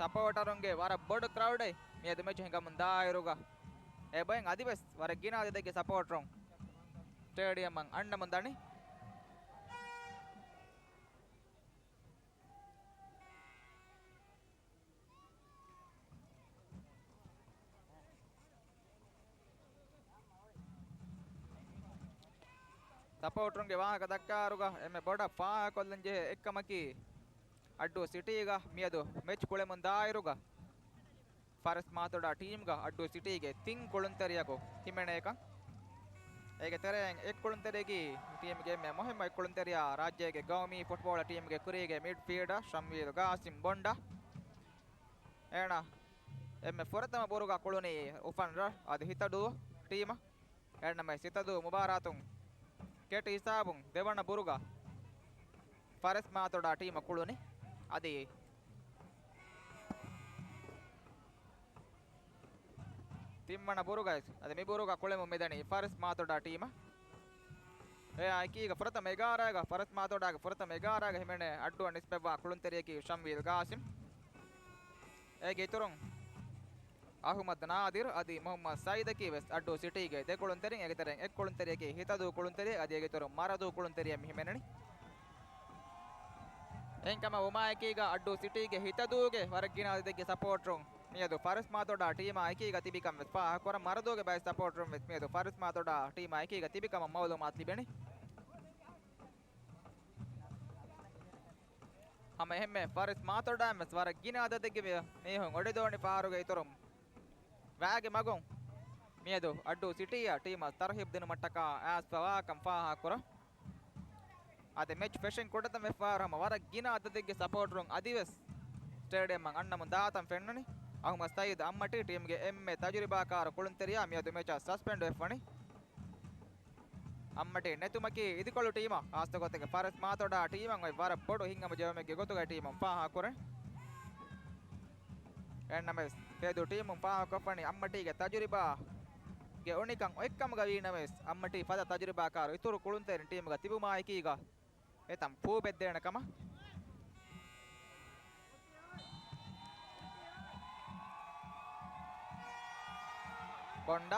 ಸಪೋರ್ಟರುಂಗೆ ವರ ಬೊಡು crowd ಮಿಯದು much ಹೆಂಗ ಮುಂದಾಯಿರುಗ A ಬಯಂ ಅದಿವೆಸ್ ವರ ಗಿನಾದೆಗೆ ಸಪೋರ್ಟರುಂ ಸ್ಟೇಡಿಯಂ ಅಣ್ಣ ಮುಂದಾಣಿ ಸಪೋರ್ಟರುಂಗೆ ವಾಹಕ ದಕ್ಕಾರುಗ ಎಮ್ಮೆ ಬೊಡ ಫಾ ಕೊಲ್ಲಂಜೆ ಎಕ್ಕಮಕಿ ಅಡ್ಡು ಸಿಟಿಗ ಮಿಯದು ಮೆಚ್ ಕುಳೆ ಮುಂದಾಯಿರುಗ ಫಾರೆಸ್ಟ್ ಮಾತೋಡ ಟೀಮ್ಗ ಅಡ್ಡು ಸಿಟಿಗೆ ತಿಂಗ್ ಕೊಳುಂತರಿಯಗೋ ಹಿಮೆಣೇಕ ಏಗೆ ತೆರೆ ಎಕ್ ಕೊಳುಂತರೆಗಿ ಟೀಮ್ಗೆ ಮೆ ಮೊಹಮ್ಮ ಎಕ್ ಕೊಳುಂತರಿಯ ರಾಜ್ಯಗೆ ಗೌಮಿ ಫುಟ್ಬಾಲ್ ಟೀಮ್ಗೆ ಕುರಿಗೆ ಮಿಡ್ ಫೀಲ್ಡ್ ಶಮ್ವೀರ್ ಗಾಸಿಂ ಬೊಂಡ ಏಣ ಎಮ್ಮೆ ಫೊರತಮ ಬೋರುಗ ಕೊಳುನಿ ಉಫನ್ರ ಅದು ಹಿತಡು ಟೀಮ್ ಎಣ್ಣಮೆ ಸಿತದು ಮುಬಾರಾತುಂ ಕೆಟಿ ಹಿಸಾಬುಂ ದೇವಣ್ಣ ಬುರುಗ ಫಾರೆಸ್ಟ್ ಮಾತೋಡ ಟೀಮ್ ಕುಳುನಿ ಅದಿ ತಿಮ್ಮಣ್ಣ ಬುರುಗ ಅದೇ ಮಿ ಬುರುಗ ಕುಳೆ ಮುಮ್ಮಿದಣಿ ಫಾರೆಸ್ಟ್ ಮಾತೋಡ ಟೀಮ್ ಏ ಆಕೀಗ ಫುರತ ಮೆಗಾರಾಗ ಫಾರೆಸ್ಟ್ ಮಾತೋಡಾಗ ಫುರತ ಮೆಗಾರಾಗ ಹಿಮೆಣೆ ಅಡ್ಡು ಅನಿಸ್ಪೆವ್ವ ಕುಳುಂತೆರಿಯಕಿ ಶಮ್ವೀರ್ ಗಾಸಿಂ ಏಗೆ ಇತುರುಂ ಅಹ್ಮದ್ ನಾದಿರ್ ಅದಿ ಮೊಹಮ್ಮದ್ ಸೈದಕಿ ವೆಸ್ ಅಡ್ಡು ಸಿಟಿಗೆ ದೆ ಕುಳುಂತೆರಿ ಏಗೆ ತೆರೆ ಎಕ್ ಕುಳುಂತೆರಿಯಕಿ ಹಿತದು ಕುಳುಂತೆರಿ ಅದಿ ಏಗೆ ಇತುರುಂ ಮರದು ಕುಳುಂತೆರಿಯ ಹಿಮೆಣಿ ಎಂಕಮ ಉಮಾಯಕೀಗ ಅಡ್ಡು ಸಿಟಿಗೆ ಹಿತದೂಗೆ ಹೊರಗಿನಾದಕ್ಕೆ ಸಪೋರ್ಟ್ರುಂ ಮಿಯದು ಫಾರೆಸ್ಟ್ ಮಾತೋಡ ಟೀಮ್ ಆಯ್ಕೀಗ ತಿಬಿಕಂ ವೆಸ್ ಪಾ ಕೊರ ಮರದೂಗೆ ಬೈ ಸಪೋರ್ಟ್ರುಂ ವೆಸ್ ಮಿಯದು ಫಾರೆಸ್ಟ್ ಮಾತೋಡ ಟೀಮ್ ಆಯ್ಕೀಗ ತಿಬಿಕಮ ಮೌಲು ಮಾತ್ಲಿ ಬೆಣಿ ಹಮ ಹೆಮ್ಮೆ ಫಾರೆಸ್ಟ್ ಮಾತೋಡ ಮೆಸ್ ಹೊರಗಿನಾದಕ್ಕೆ ನೇಹು ಒಡೆದೋಣಿ ಫಾರುಗೆ ಇತುರುಂ ವ್ಯಾಗೆ ಮಗುಂ ಮಿಯದು ಅಡ್ಡು ಸಿಟಿಯ ಟೀಮ್ ತರಹಿಬ್ ದಿನ ಮಟ್ಟಕ ಆಸ್ ಫವಾಕಂ ಫಾ ಹಾಕುರ ಅದೇ ಮೆಚ್ ಫೆಷನ್ ಕೊಡತ ಮೆಫಾರ್ ಹಮ ವರ ಗಿನ ಅದದಿಗೆ ಸಪೋರ್ಟ್ ರುಂಗ್ ಅದಿವೆಸ್ ಸ್ಟೇಡಿಯಂ ಅಣ್ಣ ಮುಂದಾತಂ ಫೆಣ್ಣನಿ ಅಹ್ಮದ್ ಸಯೀದ್ ಅಮ್ಮಟಿ ಟೀಮ್ಗೆ ಎಮ್ಮೆ ತಜುರಿಬಾಕಾರ ಕುಳುಂತೆರಿಯ ಮಿಯದು ಮೆಚ ಸಸ್ಪೆಂಡ್ ಎಫ್ಫಣಿ ಅಮ್ಮಟಿ ನೆತುಮಕಿ ಇದಿಕೊಳ್ಳು ಟೀಮ ಆಸ್ತ ಗೊತ್ತಿಗೆ ಫಾರೆಸ್ಟ್ ಮಾತೋಡ ಟೀಮಂಗ್ ವರ ಬೊಡು ಹಿಂಗಮ ಜವಮೆಗೆ ಗೊತ್ತುಗ ಟೀಮಂ ಪಾ ಹಾಕುರೆ ಎಣ್ಣಮೆಸ್ ಪೇದು ಟೀಮಂ ಪಾ ಹಾಕೊಫಣಿ ಅಮ್ಮಟಿಗೆ ತಜುರಿಬಾ ಗೆ ಒಣಿಕಂ ಎಕ್ಕಮಗ ವೀಣಮೆಸ್ ಅಮ್ಮಟಿ ಪದ ತಜುರಿಬಾಕಾರ ಇತುರು ಕುಳುಂತೆರಿ ಟೀಮ್ಗ ತಿಬು ಮಾಯಕಿ ಈಗ එතම් පූ බෙද්දේනකම බොණ්ඩ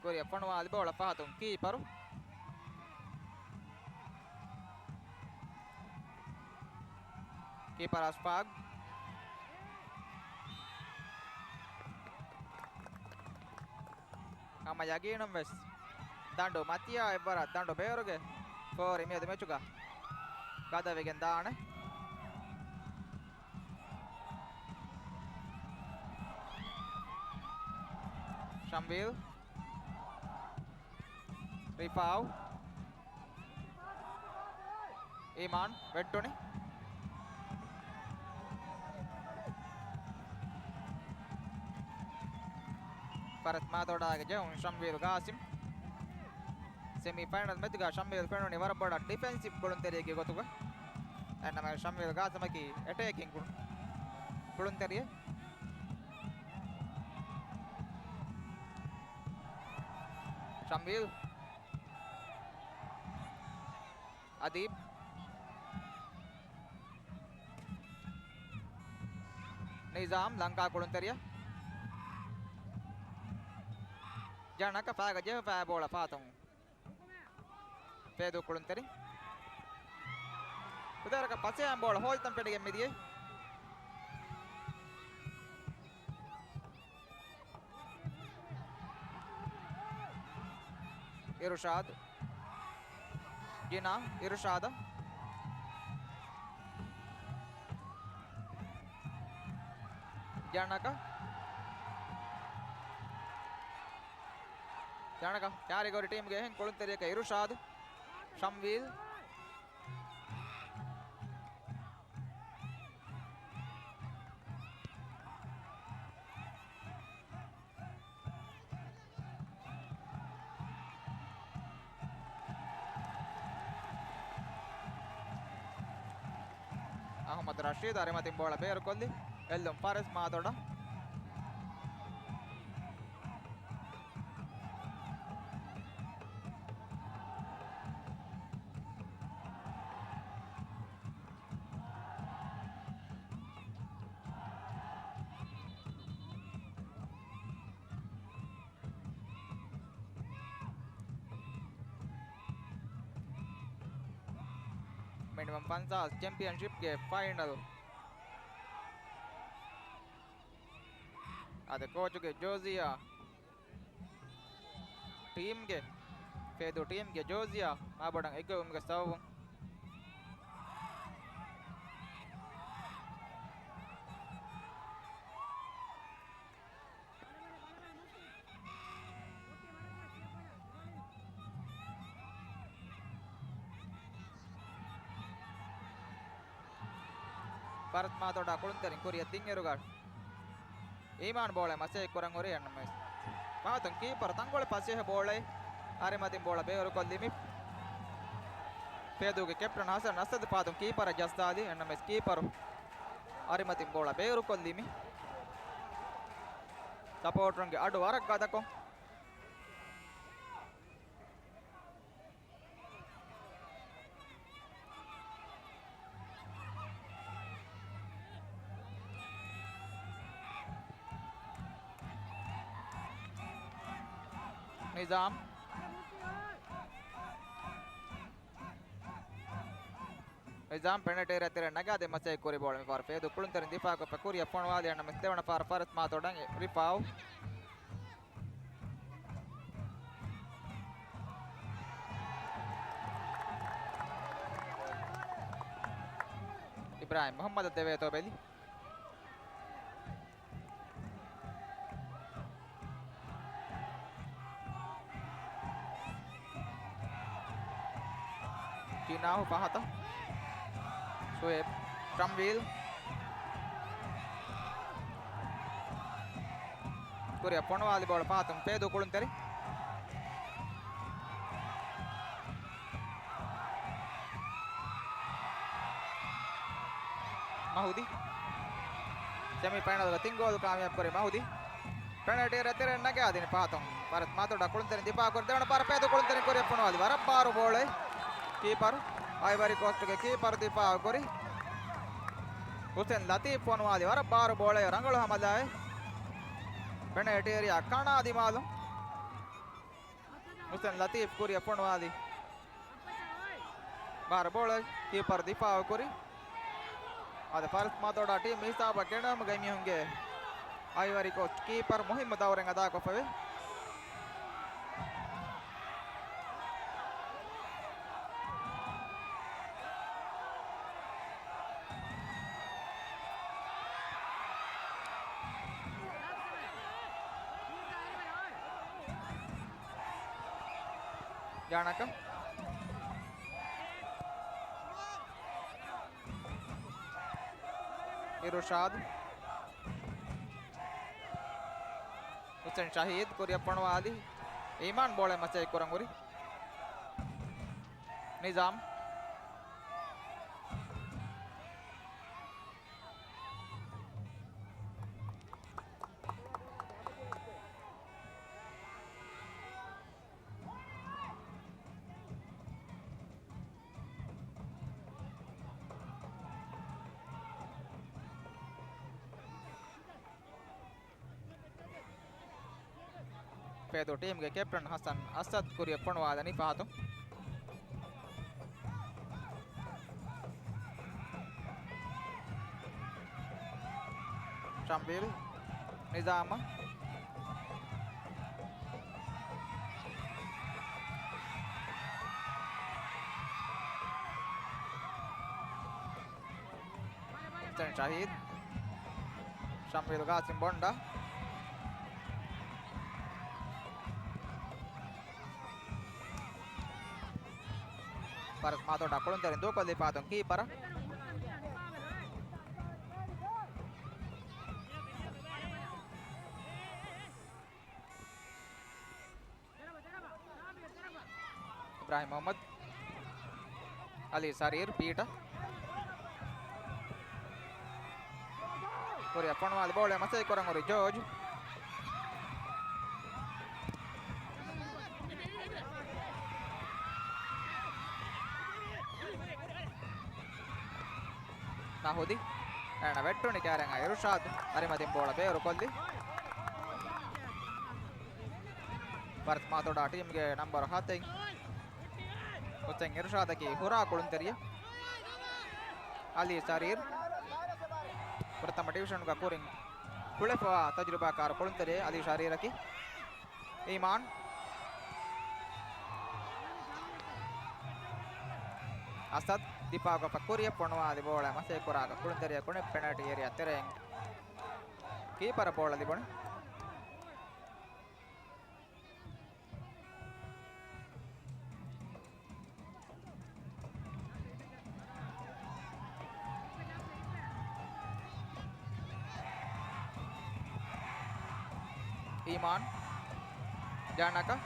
කොරිය පණවාලි බෝල පහතුන් කීපරු කීපර අස්පාග් අම යගීනම් වෙස් ದಂಡು ಮತ್ತಿಯ ಇಬ್ಬರ ದಂಡು ಬೇರುಗೆ ಫೋರ್ ಇಮಿಯದು ಮೆಚುಗ ಗದವಿಗೆ ದಾಣೆ ಶಂಬೀಲ್ ರಿಫಾವ್ ಈಮಾನ್ ವೆಟ್ಟುಣಿ ಫರತ್ ಮಾತೋಡಾಗೆ ಜೌನ್ ಶಂಬೀಲ್ ಗಾಸಿಂ ಸೆಮಿಫೈನಲ್ ಮೆತ್ತುಗ ಶಂಬೀಲ್ ಫೆಣ್ಣುನಿ ವರಬೋಡ ಡಿಫೆನ್ಸಿವ್ ಕುಳುಂತೆರಿಗೆ ಗೊತ್ತುಗ ನಮ್ಮ ಶಂಬೀಲ್ ಗಾಸಮಕಿ ಅಟ್ಯಾಕಿಂಗ್ ಕುಳುಂತೆರಿಯೆ ಶಂಬೀಲ್ ಅದೀಬ್ ನಿಜಾಮ್ ಲಂಕಾ ಕುಳುಂತೆರಿಯ ಜನಕ ಫಾಗ ಜೆ ಫಾ ಬೋಳ ಫಾತಂ ಪೇದು ಕುಳುಂತೆರಿ ಉದರಕ ಪಸೆ ಅಂಬೋಳ ಹೋಲ್ತಂ ಪೆಡಿಗೆ ಮಿದಿಯೆ ಇರುಷಾದ್ ಜಿನಾ ಇರುಷಾದ ಜನಕ ಜನಕ ಯಾರಿಗೋರಿ ಟೀಮ್ಗೆ ಹೆಂಗೆ ಕುಳುಂತೆರಿಯಕ ಇರುಷಾದ್ ಶಂವೀಲ್ ಅಹಮದ್ ರಶೀದ್ ಅರಿಮತಿಂಬೋಳ ಬೇರು ಕೊಲ್ಲಿ ಎಲ್ಲಂ ಫಾರೆಸ್ಟ್ ಮಾತೋಡ ಮಿನಿಮಮ್ 50 ಚಾಂಪಿಯನ್ಶಿಪ್ಗೆ ಫೈನಲ್. ಅದೇ ಕೋಚ್ಗೆ ಜೋಸಿಯಾ, ಟೀಮ್ಗೆ ಫೇದು ಟೀಮ್ಗೆ ಜೋಸಿಯಾ ಮಾಬೋಡಂಗ್ egg ಉಮ್ಗೆ serve Parat matoda kuluntarin kuria tingerugal iman bole masih kurang ori an mes patang keeper tangole pasih bole are matin bola beoru kollimi peduge captain Hasan Asad patang keeper jasdali an mes keeper are matin bola beoru kollimi support range adu warak gadako Nizam Nizam penetrate ratire nagade masai kori bol me par fedu kuluntarin difa ko pakuri aponwali anna mestevana par Farat matodang ripau Ibrahim Muhammad dewe to beli Now pahata Shoaib Tramville Korea ponwali bola pahatam pedu kuluntari Mahudi semi final ga tingol kamyab kore Mahudi penalty ratire nage adine pahatam Bharat matoda kuluntari dipa kor devana par pedu kuluntari Korea ponwali varaparu bole keeper Ivory Coast ke keeper dipa kori Hussein Latif ponwali wara baru bole rangalu hamadai penalty area kana di malum Hussein Latif kori ponwali baru bole keeper dipa kori ade Farat matoda team hisaba kenam gami honge Ivory Coast keeper Muhammad Aureng ada ko pave Janaka Irushad Hussein Shahid Korea ponwali Iman bole masai kurang uri Nizam Pedo team ke captain Hasan Asad Korea ponwali ni pahato Tramville Nizam Hussein Shahid Tramville Qasim Bonda Farat matoda kuluntarin dua kali patong keeper Ibrahim Muhammad Ali Sarir Pita Korea ponwali bole masai kurang uri George Mahudi and a veteran carrying Irushad Arimadim bola beoru kolli Bharat matoda team ge number 7 Hussein Irushad ki hura kuluntariya Ali Sarir pertama division ka kuring kulefa tajribakar kuluntere Ali Sarir aki Iman Asad dipaga pakuria ponwa di bola masih kuraga kuluntere kone penalty area tereng keeper bola di bona Iman Janaka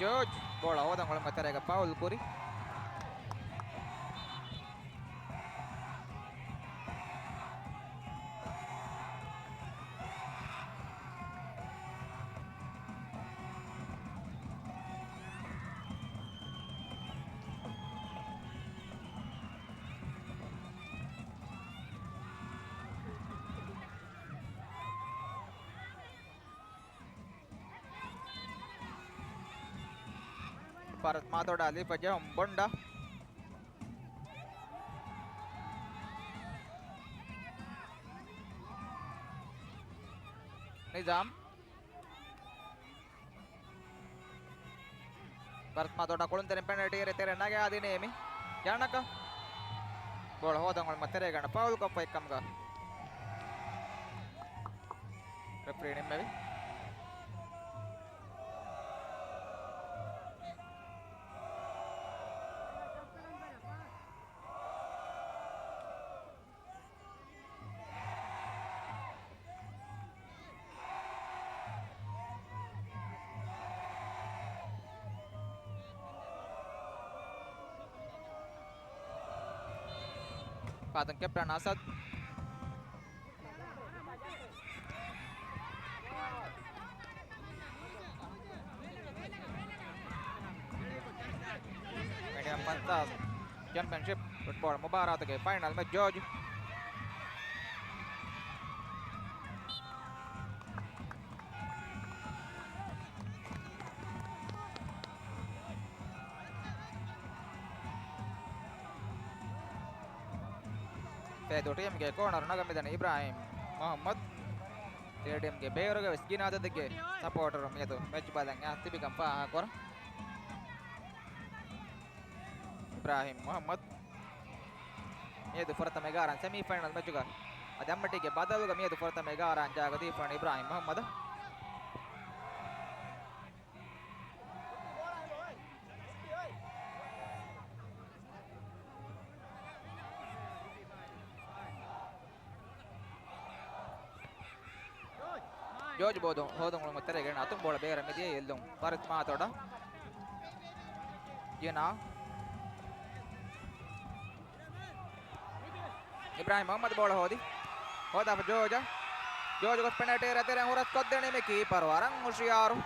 George bola hodang oleh materega Paul Kuri Parat Matodali Pajam Bonda Nizam Parat Matoda kuluntere penalty area tere nage adi nemi Janaka bola hodang oleh materega Paul Koppa ikkamga referee nimmevi Patang Captain Asad Medium Pantas Championship Football Mubarak ke final match George Tedu team ke corner nagamidane Ibrahim Muhammad stadium ke beyoruga wisginadadege supporter medu match balang atibikam pa kor Ibrahim Muhammad medu ಪರತಮೆ garan semi final match ga ಅದಮ್ಮಟಿಗೆ ಬದಲುಗ medu ಪರತಮೆ garan jagadi fan Ibrahim Muhammad George bodo hodong ulung matere gena atung bola bera media yellung Parit Matoda Jena Ibrahim Muhammad bola hodi hoda pa George got penalty area tere hurat koddene me keeper warang Mushiaru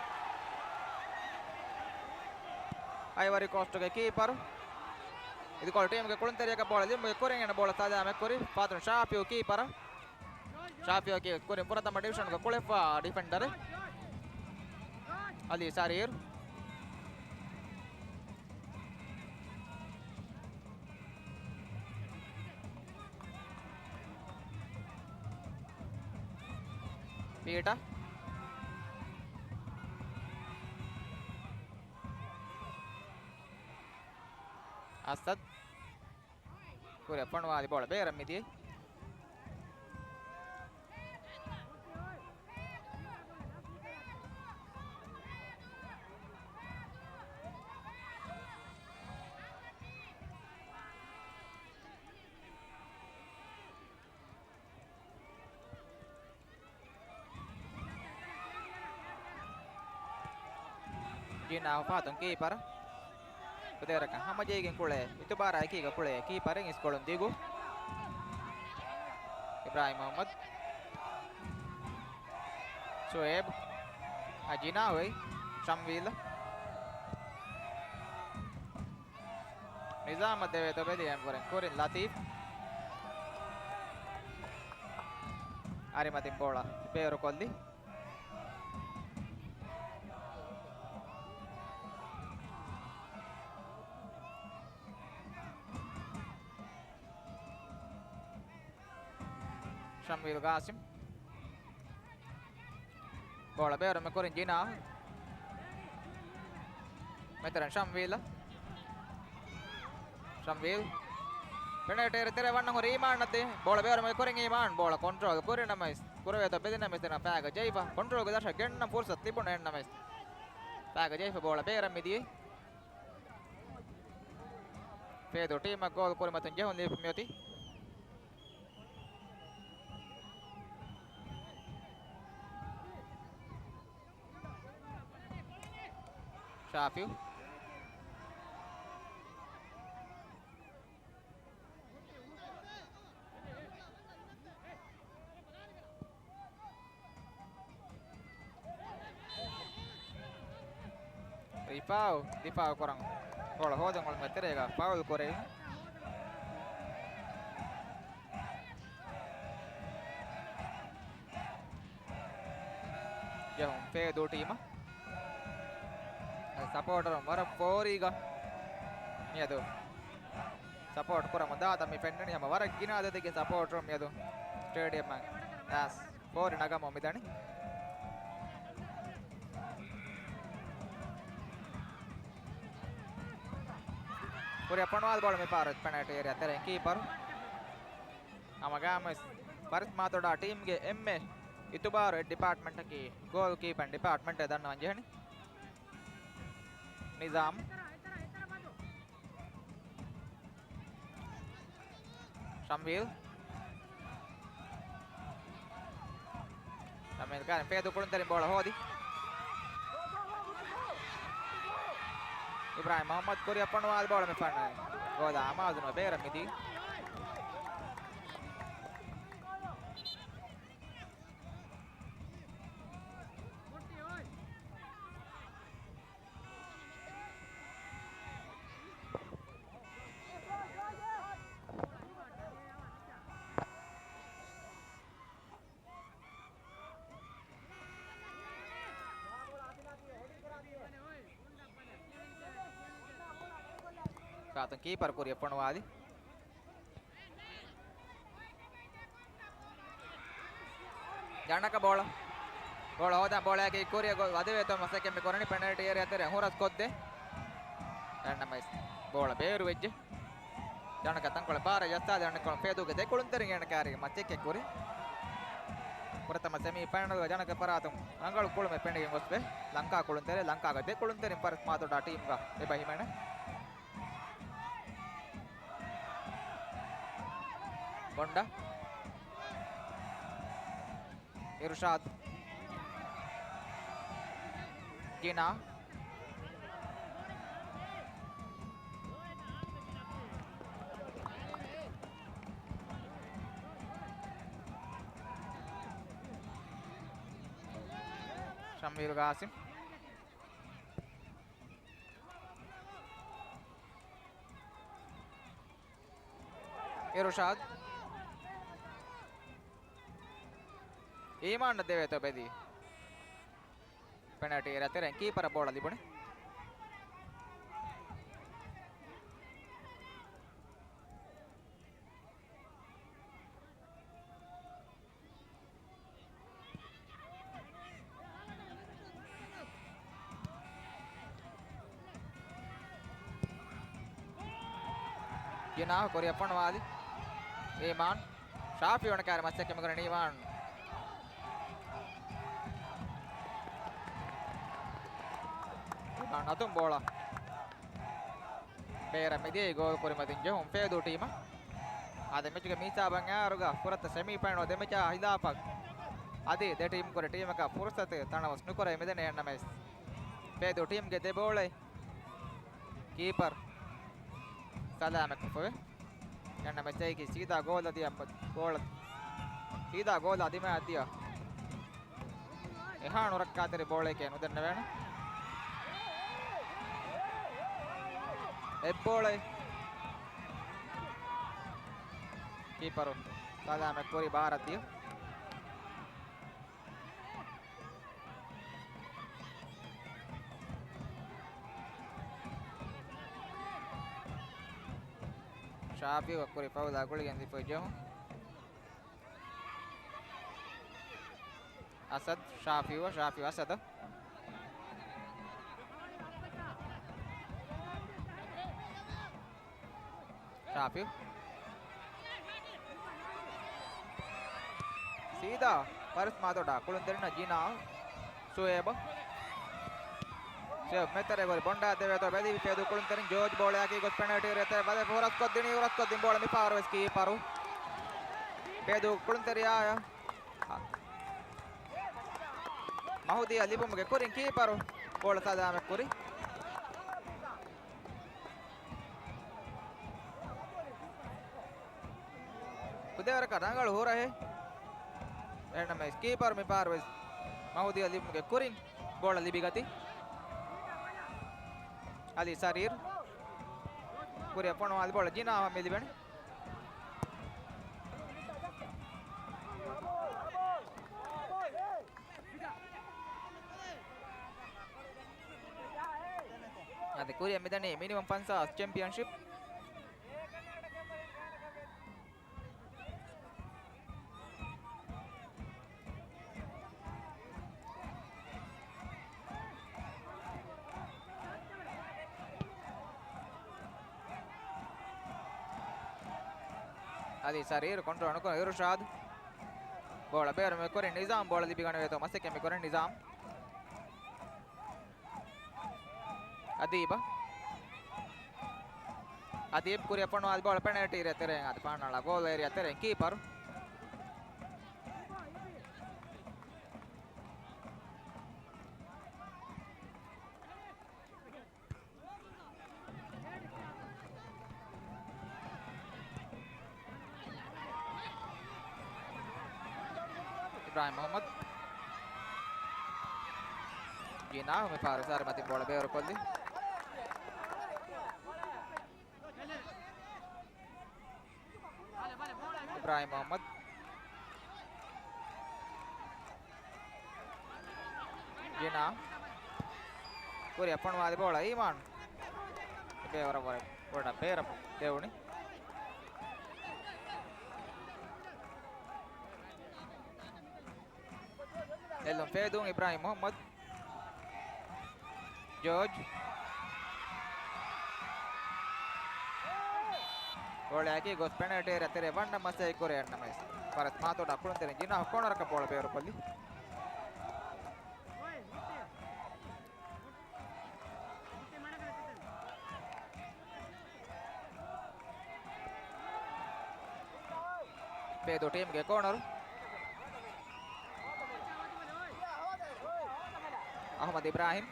Ivory Coast ke keeper idu kol team ke kulunteriya ka bola limbe korengena bola sada me kori patron Shafio keeper Shafio ke korin puratama division ka kulefa defender Ali Sarir Pita Asad Kuria panwa di bola bera midi Gina Fatong keeper Kuderaka hama jegen kule itu bara ki ga kule keeper ngis kolon digu Ibrahim Muhammad Shoaib Ajina we Shamwil Nizam deve to bedi am korin Latif Arimatin bola Pero kolli Shamil Qasim. Bola beru me korin Jina. Meteran Shamil. Shamil. Penalty tere vannango Iman nate. Bola beru me korin Iman. Bola control korin namais. Kurveta bedina mestena Paga Jaiva. Control dasha genna fursat libun en namais. Paga Jaiva bola beru midi. Fedo team goal korimatun jehon lip mioti. Shafiu. Rifau korang. Bola hodang ol meterega foul kore. Jehon Fedo team. Supporter mara 4 ಈಗ මියදු support කරම දාත මේ පෙන්නන්නේ හැම වරක් ගිනාද දෙකේ supporter මියදු stadium මං yes 4 නගම මිදණි Korea Panwal bola me parat penalty area tere keeper amagam Paris Mathoda team ge emme itubar department ki goal keeper department danna wanjehani Nizam Shamil kan Fedu kuluntarin bola hodi Ibrahim Muhammad Korea Panwal bola me fanna goda amazuna bera midi Katong keeper Korea Panwadi Janaka bola hoda bola ke Korea gol adeve to masake me korani penalty area tere horas kodde janna mais bola beru vejje janaka tankole bara jasta janaka Fedu ge dekulunterin ena kari machekke kori Puratama semi final janaka paratum angalu kulume pendege gosbe Lanka kuluntere Lanka ge dekulunterin Paris Mathoda team ga eba himena Bonda Irshad Gina Shamil Qasim Irshad Iman deve to bedi penalty area tere keeper bola libune Gina Korea Panwadi Iman Shafi on kare machekke me korani Iman Natum bola Bera midi goal korimatin jehon Fedu team ade mechige misa bangaruga purata semi final demecha hidapak ade de team kore team ka fursat tanawas nukore medene enna mes Fedu team ge de bole keeper salamak foe enna mechai ki sida goal diya goal sida goal adima diya ehanu rakka tere bole ke nudanna vena Ebbole keeper Salamek kori Bharatiya Shafi kori foul aguligen dipojo Asad Shafi Asad Shafi सीधा परस मातोड़ा कुलंतरिन जीना सुएब save मेतरे गोल बंडा देवे तो Bedi पेदु कुलंतरिन George ball आके गोल penalty रहते बदे होरस को दिन ball मी पारवेस की Paru पेदु कुलंतरिया mahudi alibu muge kurin ki paru ball sada me kuri कुदेवर का रंगल हो रहे एंड में कीपर में Parvez mahudi alibu muge kurin ball alibi gati ali sarir kuri apano ali ball jina milibeni ade Korea medani minimum 50 championship adi sarir control anuko Irshad bola bear me kore Nizam bola dibigane veto maseke me kore Nizam Adib kuria pano al bola penalty रहते रहेंगे आते पाना ला गोल area रहते रहेंगे keeper Ibrahim Mohammad जीना हमें पार सारे मत बोला बेर कोल दी Ibrahim Mohamed Gina Korea pon wadi bola Iman Beora bola beera devuni Elon Fedung Ibrahim Mohamed George bola aki gos penalty रहते रहे वंडा मसे कोरे अन्ना में परत मातो डाकुलन तेरे जिना कॉर्नर का बोला बेर कोली पेदो टीम के corner Ahmed Ibrahim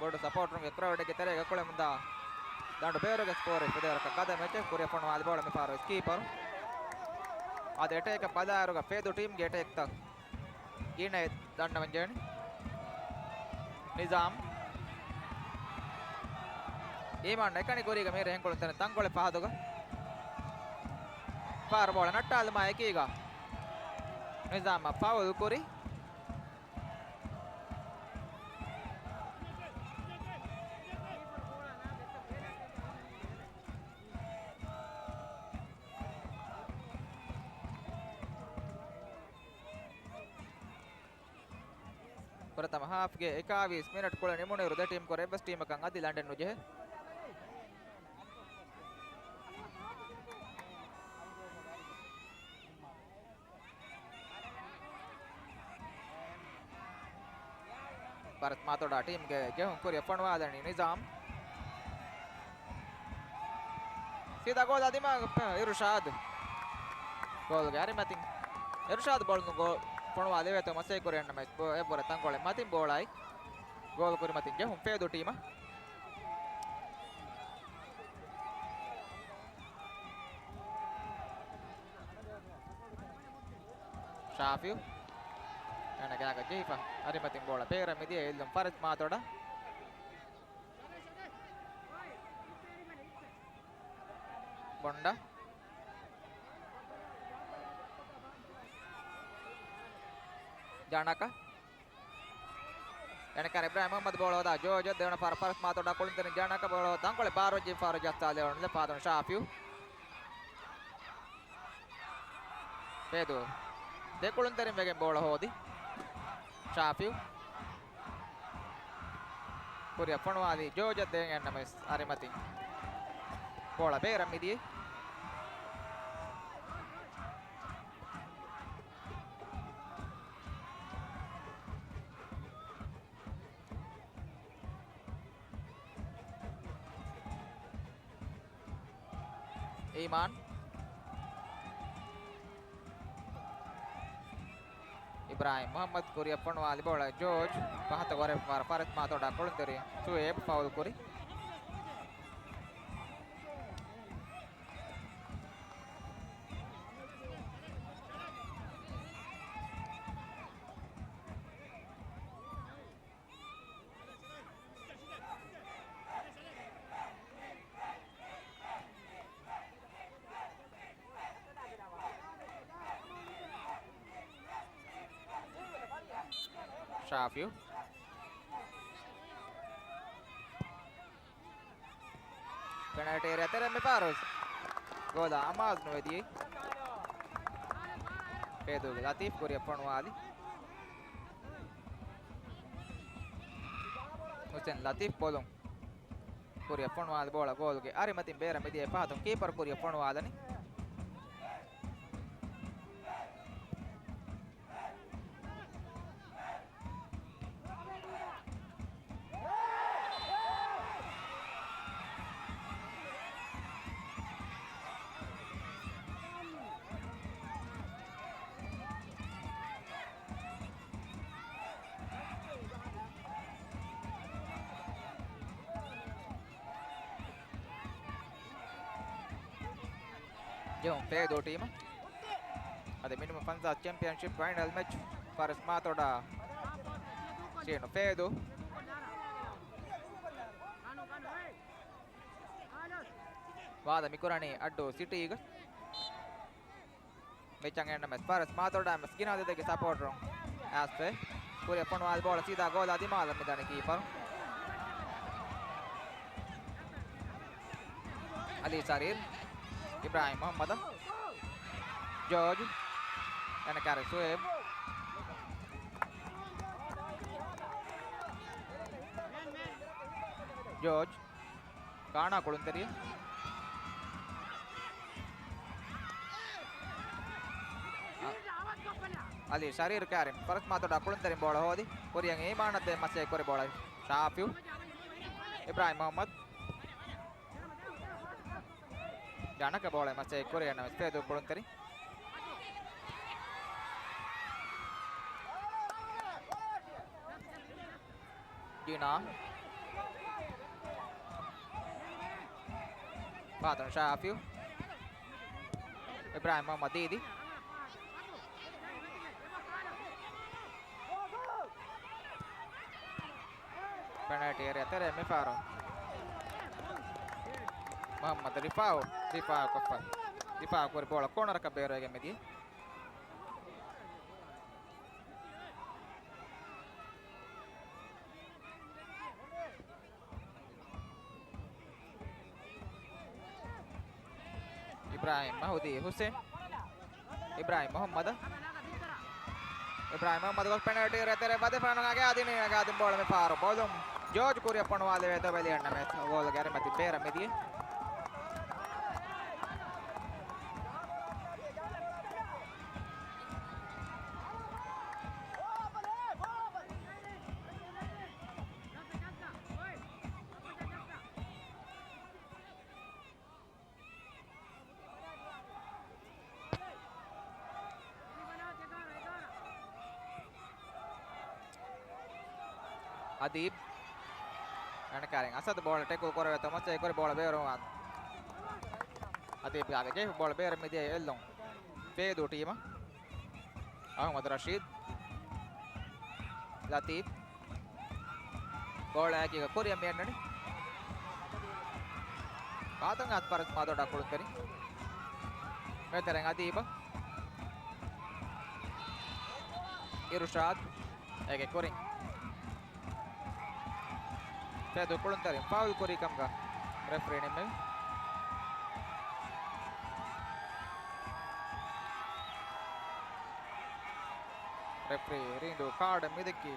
board support room crowd के तरह कोले मुंदा दांडो बेरोगे स्कोर कुदेवर का कदम है कोरिया पनो आल बॉल में पारो कीपर आदे अटैक पदारोगा पेदो टीम गे अटैक तक कीने दांड मंजन निजाम ईमान नेकनी कोरिगा मेरे हेंकोलंतने तंकोले पादोगा पार बॉल नट्टाल मायकीगा निजाम फाउल कोरी प्रथम हाफ के 21 मिनट को निमुने हृदय टीम को रेबस टीम का आदि लंडन नुजे भारत मातोड़ा टीम के गेहूं कोरिया पणवादनी निजाम सीधा गोल दिमाग इरशाद गोल गारी मतिंग इरशाद बॉल नु गोल पणवा देवे तो मसे कोरिया न मैच ए बोरे तंकोले मतिंग बॉल आई गोल कोरि मतिंग गेहूं पेदो टीम शाफी ana gaga jifa ari matin bola pera media illum farat matoda bonda janaka enakar Ibrahim Mohammad bola da jojo devana farat matoda kolintene janaka bola tankole baroji faru jatta leonle padon shafiu Pedro de kulunterin vegen bola hodi Shafiu Kuria Ponwali Georgia den ennames Arimatin bola beera midi Iman Ibrahim Muhammad Kuria Ponwali bola George pahata gore mar Faris Matoda kulunterin Sueb foul kuri Shafiu penalty area tere me paros gola Amaz noedi Pedro Latif Kuria Ponwali Hussein Latif bolong Kuria Ponwali bola gol ge Arimatin beera midi pahaton keeper Kuria Ponwali ni Jom Pedro team ada minimum Fanza championship final match Faris Matoda Sino Pedro Vada Mikurani addu City ಈಗ Mechang ennames Faris Matoda mes ginade dege support rong Aspe Kuria Ponwali bola सीधा गोल आदि मालम midani keeper Ali Sarir Ibrahim Muhammad George and Kare Sueb George Kana Kulunteri Ali Sarir Karim Faris Matoda Kulunteri bola hodi Kuriang Iman ade masih kore bola Shafiu Ibrahim Muhammad Janaka bola masih kore ennames Pedro Kulunteri Gina Patron Shafiu Ibrahim Muhammad Didi penalty area tere me faro Muhammad Rifau kapal Rifau kore bola corner ka bero ege medi Ibrahim Mahudi Hussein Ibrahim Muhammad gol penalty area tere bade pano age adin bola me faro bolum George Kuria Ponwali veto beli ennames gol gare mati bera medi Adib and carrying Asad ball take over with Thomas take ball bear on Adib Gage ball bear media long Pedro team Ahmad Rashid Latif ball aki Korea meenadi Patangat Faris Matoda Kulunteri Metereng Adib Irushad ege Koring Pedro Kulunteri foul kori kamga referee nemme referee ರಿಂದು card ಮಿದಕ್ಕಿ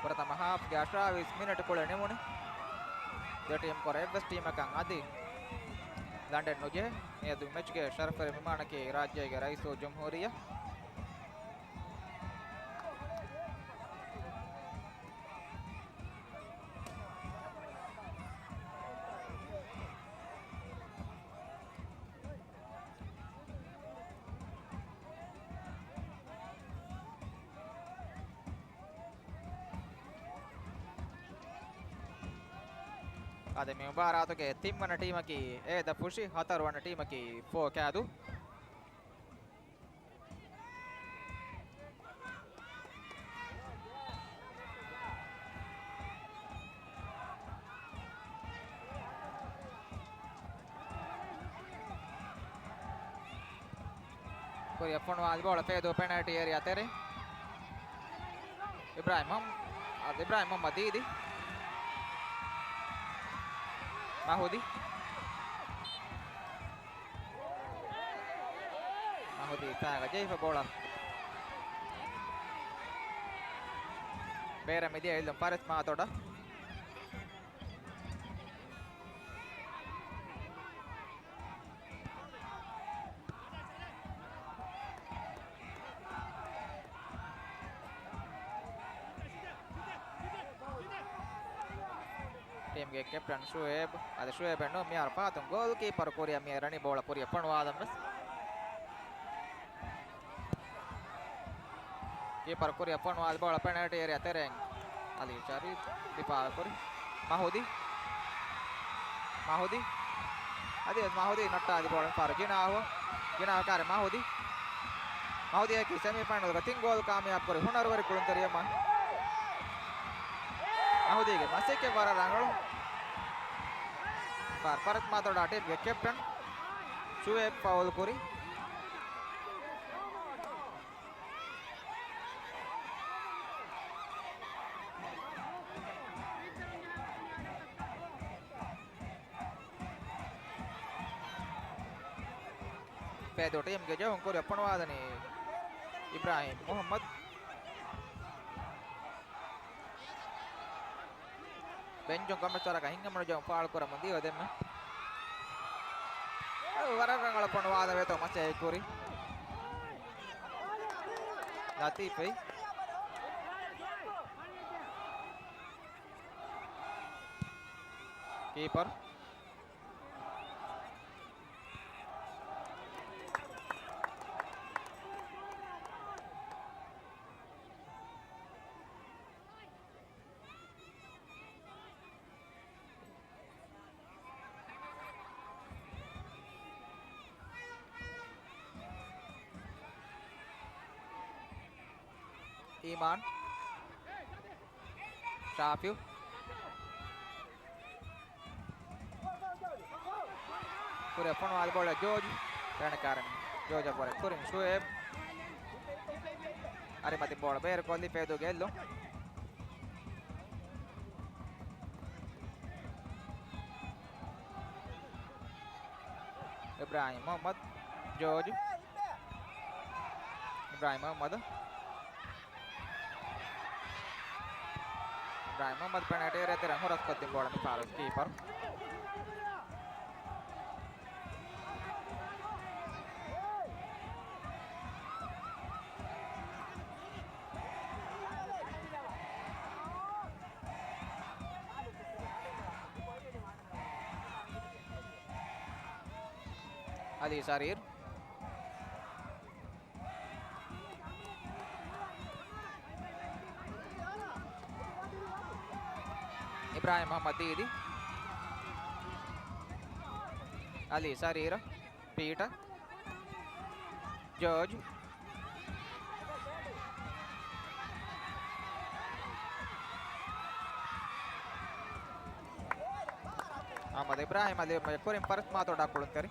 pertama half ga 20 minit kule nemune de team kore best team kan adi london noje edu match ge sharfare vimanake rajyage raiso jamhuriya අද මේ බාරාතගේ 3 වන ටීමකි ඒද පුෂි 4 වන ටීමකි 4 කෑදු Korea Fonwal bola pedo penalty area tere Ibrahim Mohammad Didi Mahudi taga jeifa bola Bera media illum Paris Matoda team ge captain Shoaib ada Shoaib no miar patung goalkeeper Korea mi rani bola Korea Fonwal keeper Korea Fonwal bola penalty area tereng ali cari dipa kori Mahudi adi Mahudi natta adi bola par gina kare Mahudi ki semi final ga 3 goal कामयाब करे हुनर worry कुळंतरिया मा Mahudi ge maseke bara rangalo par parat matoda team ge captain Shoaib foul kori pedo team ge jawon Korea Fonwadani Ibrahim Mohammad Benjong kamera ka hinga mana jawon foul kora mandi odemma wararangala Fonwada veto mache kori Latifi keeper Iman Shafiu Korea Fonwal bola George Ranakaran George bola Kurin Shoaib Arimati bola ber kolli pedo gello Ibrahim Mohammad George Ibrahim Mohammad penalty area terang horas kotim bola ni Paris keeper Ali Sarir Ibrahim Mohammad Didi Ali Sarira Peter George Ahmad Ibrahim ali Korean Paris matoda kulantari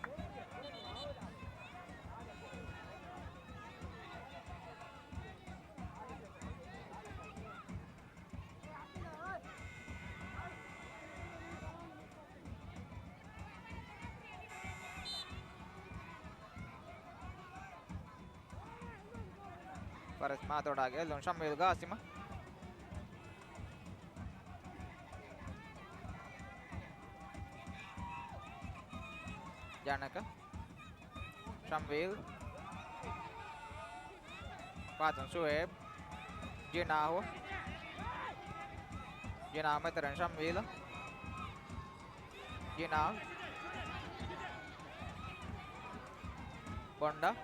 Faris Mathod Elon Shamil Gasima. Janaka Shamil Patton Sueb Ginaho Gina Meteran Shamil Gina Bonda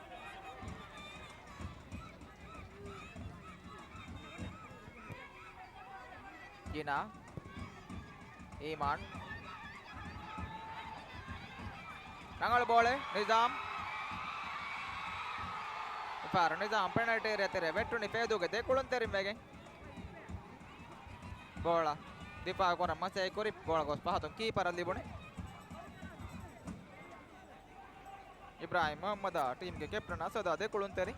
Gina Iman Rangal bole Nizam Far Nizam penalty retere vettuni feduge dekulunterin megen bola dipa kora masai kori bola gos pahaton keeper alli bone Ibrahim Muhammad team ke captain asada dekulunterin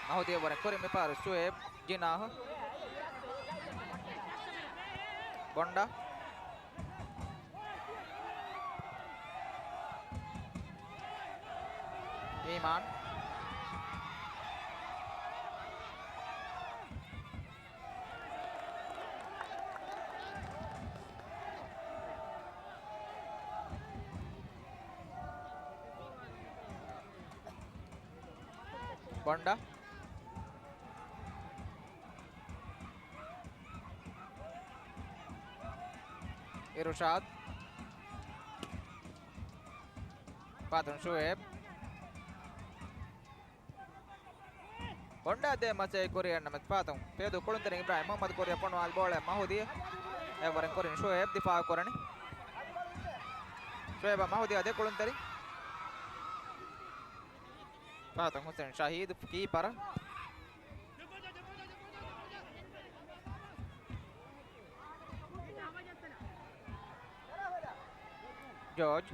Mahudi over kori me par Sueb Gina Bonda Iman Bonda Irushad Patton Sueb Bonda de masai Korea namet Patton pedu kulunterin Ibrahim Muhammad Korea ponwal bole Mahudi Everin korin Sueb difa korani Sueb Mahudi de kulunterin Patton Hussein Shahid keeper George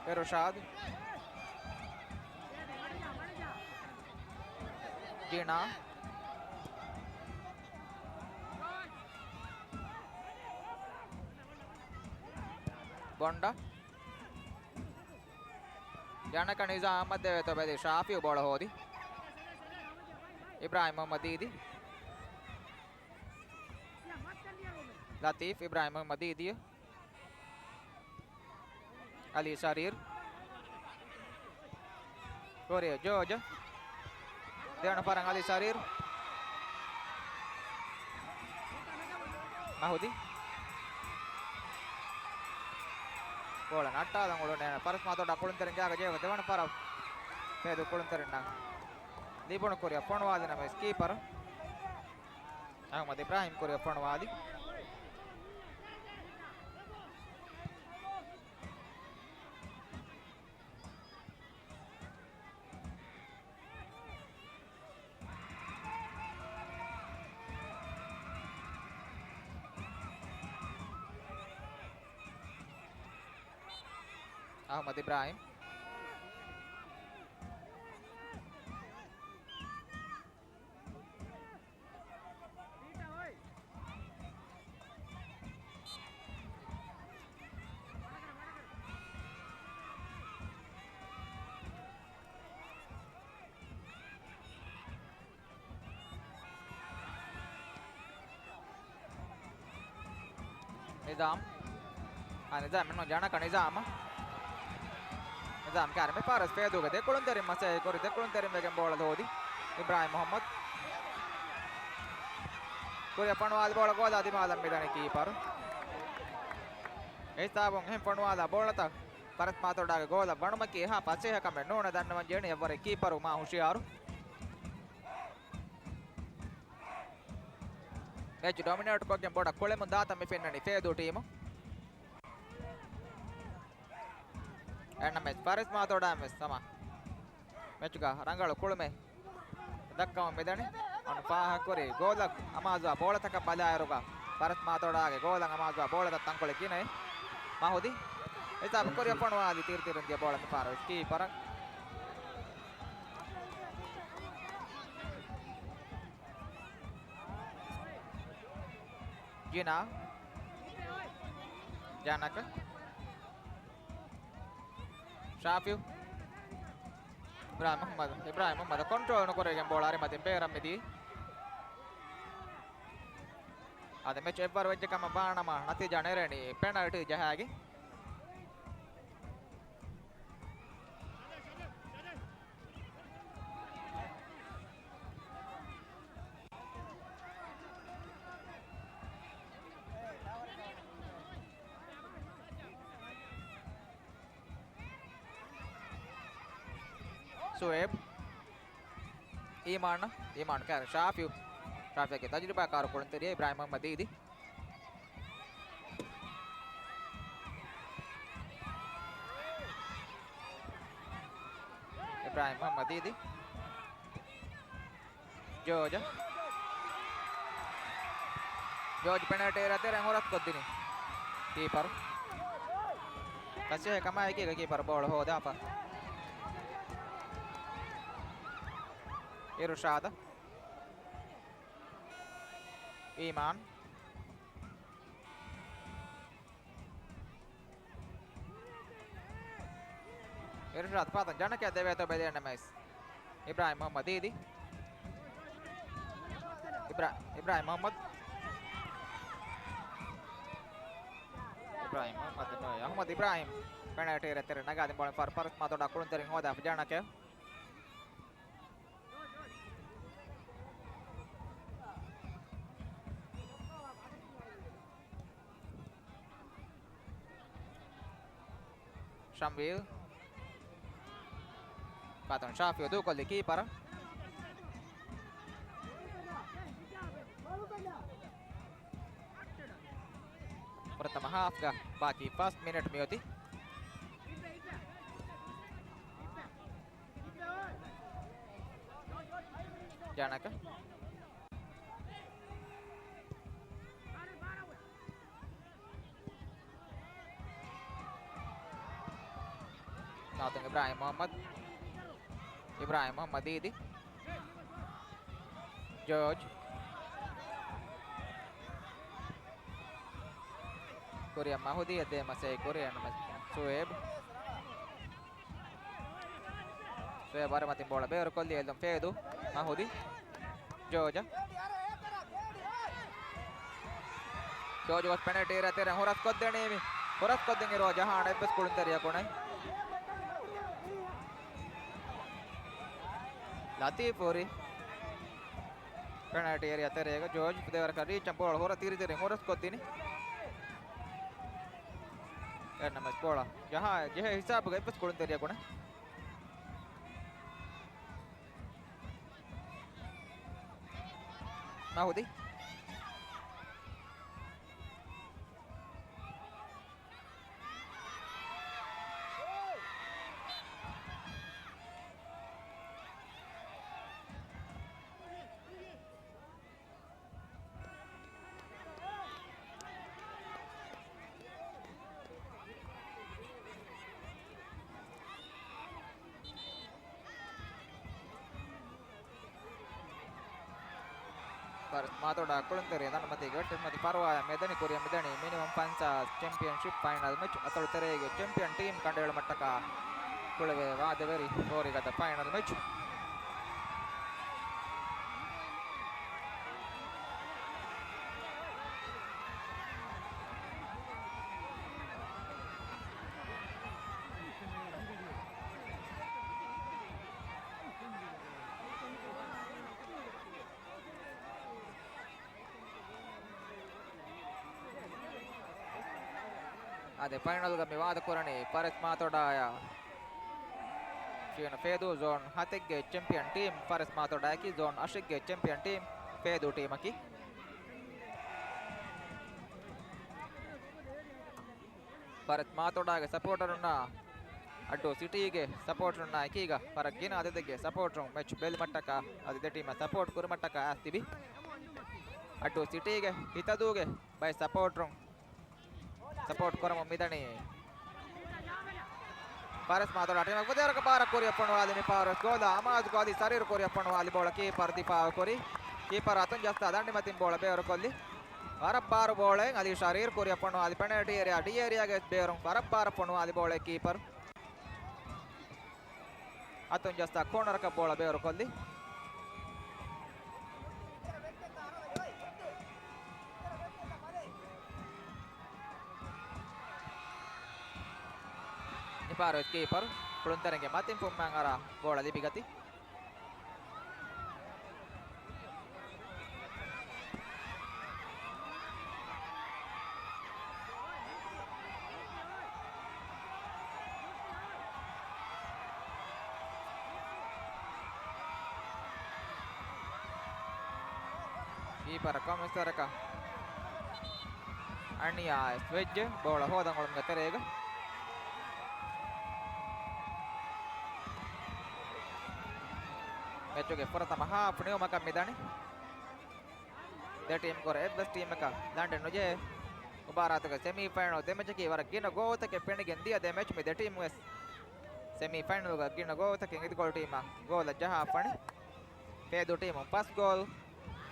Irushad Gina Bonda Janaka Nizam madhya to bedi Shafi bola hodi Ibrahim Muhammad Didi Latif Ibrahim Muhammad Didi Ali Sarir Korea George Dewan parang Ali Sarir Mahudi bola natta dangulu ne Faris Mathod kulunterin jaga jewa dewan para pedu kulunterin nang Libon Korea ponwadi nama keeper Ahmad Ibrahim Korea ponwadi Ahmad Ibrahim Nizam Nizam no jana ka Nizam Nizam kar me paras feduga dekulunterin masai kori dekulunterin megen bola hodi Ibrahim Muhammad Korea ponwal bola gola dimalam midani keeper Estabon hem ponwala bola ta Faris Mathod gola banumaki ha passe ha kame nona dannawan jeni evare keeper ma hushiyaru Match dominate kogen boda kole mun data me pennani fedu team enna match Faris Mathod mes sama match ga rangalu kulume dakkama medani on paha kori gola amazwa bola taka balayaruga Faris Mathod age gola amazwa bola ta tankole kine Mahudi eta korea ponwadi tirtirin dia bola me paro keeper Gina Janaka Shafiu Ibrahim Muhammad control nukoregan bola arimatin peramidi ade match ever wejje kama baanama natija nereni penalty jahagi Sueb Iman kar Shafiu ke tajriba kar ko teriya Ibrahim Muhammad idi Ibrahim Muhammad idi George penalty rate rangorat koddini keeper kasih kama ki keeper ball ho da apa Irshad Iman Irshad patan janaka dewe to bedena mes Ibrahim Muhammad idi Ibrahim Muhammad Ahmad Ibrahim penalty rate nagadi ball for Faris Matoda kurun tering hoda janaka Shambil Patton Shafiu tu kali keeper pertama half ga baki first minute mioti Janaka Natang Ibrahim Muhammad idi George Korea Mahudi ade masai Korea nama Sueb bara matin bola beor kolli eldam Fedu Mahudi George was penalty rate horas koddenge ro jahan ebes kulun teriya konai Latifuri penalty area terega George devara kari champol hora tiri horas koddini nama bola jahan je hisab ga ebes kulun teriya konai Mahudi Faris Matoda kurun teri dan mati gatis mati parwa medani Korea medani minimum panca championship final match atau terege champion team kandel mattaka kulave vaadeveri hori gata final match ade final ga me waada korani Faris Matoda ya Fiona Fedu zone hategge champion team Faris Matoda ki zone ashigge champion team Fedu team aki Faris Matoda ge supporter unna addo city ge support unna ekiga paragina adedege support rum match bel mattaka adide team support kur mattaka astibi addo city ge hitaduge by support rum support koram midani Faris Matoda team budar ka bara kori appan wali ni Faris gola amaz godi sarir kori appan wali bola keeper dipa kori keeper atun jasta dandi matin bola beor kolli Warabbar bowling Ali Sharir Korea Ponu Ali penalty area D area gets Berung Warabbar Ponu Ali bowling keeper Atun just a corner ka bola Beru Kolli Niparo keeper Pluntarenge Matin Pumangara bola di Bigati keeper Commissioner ka Ania switch bola hodang olum terega Mechuge Puratama half Neomaka Midani the team core best team ka London Nuje Ubarata semi final demachaki wara gina go take pendigen dia the match with the team was semi final ga gina go take idgol team goal jaha pani pedu team pass goal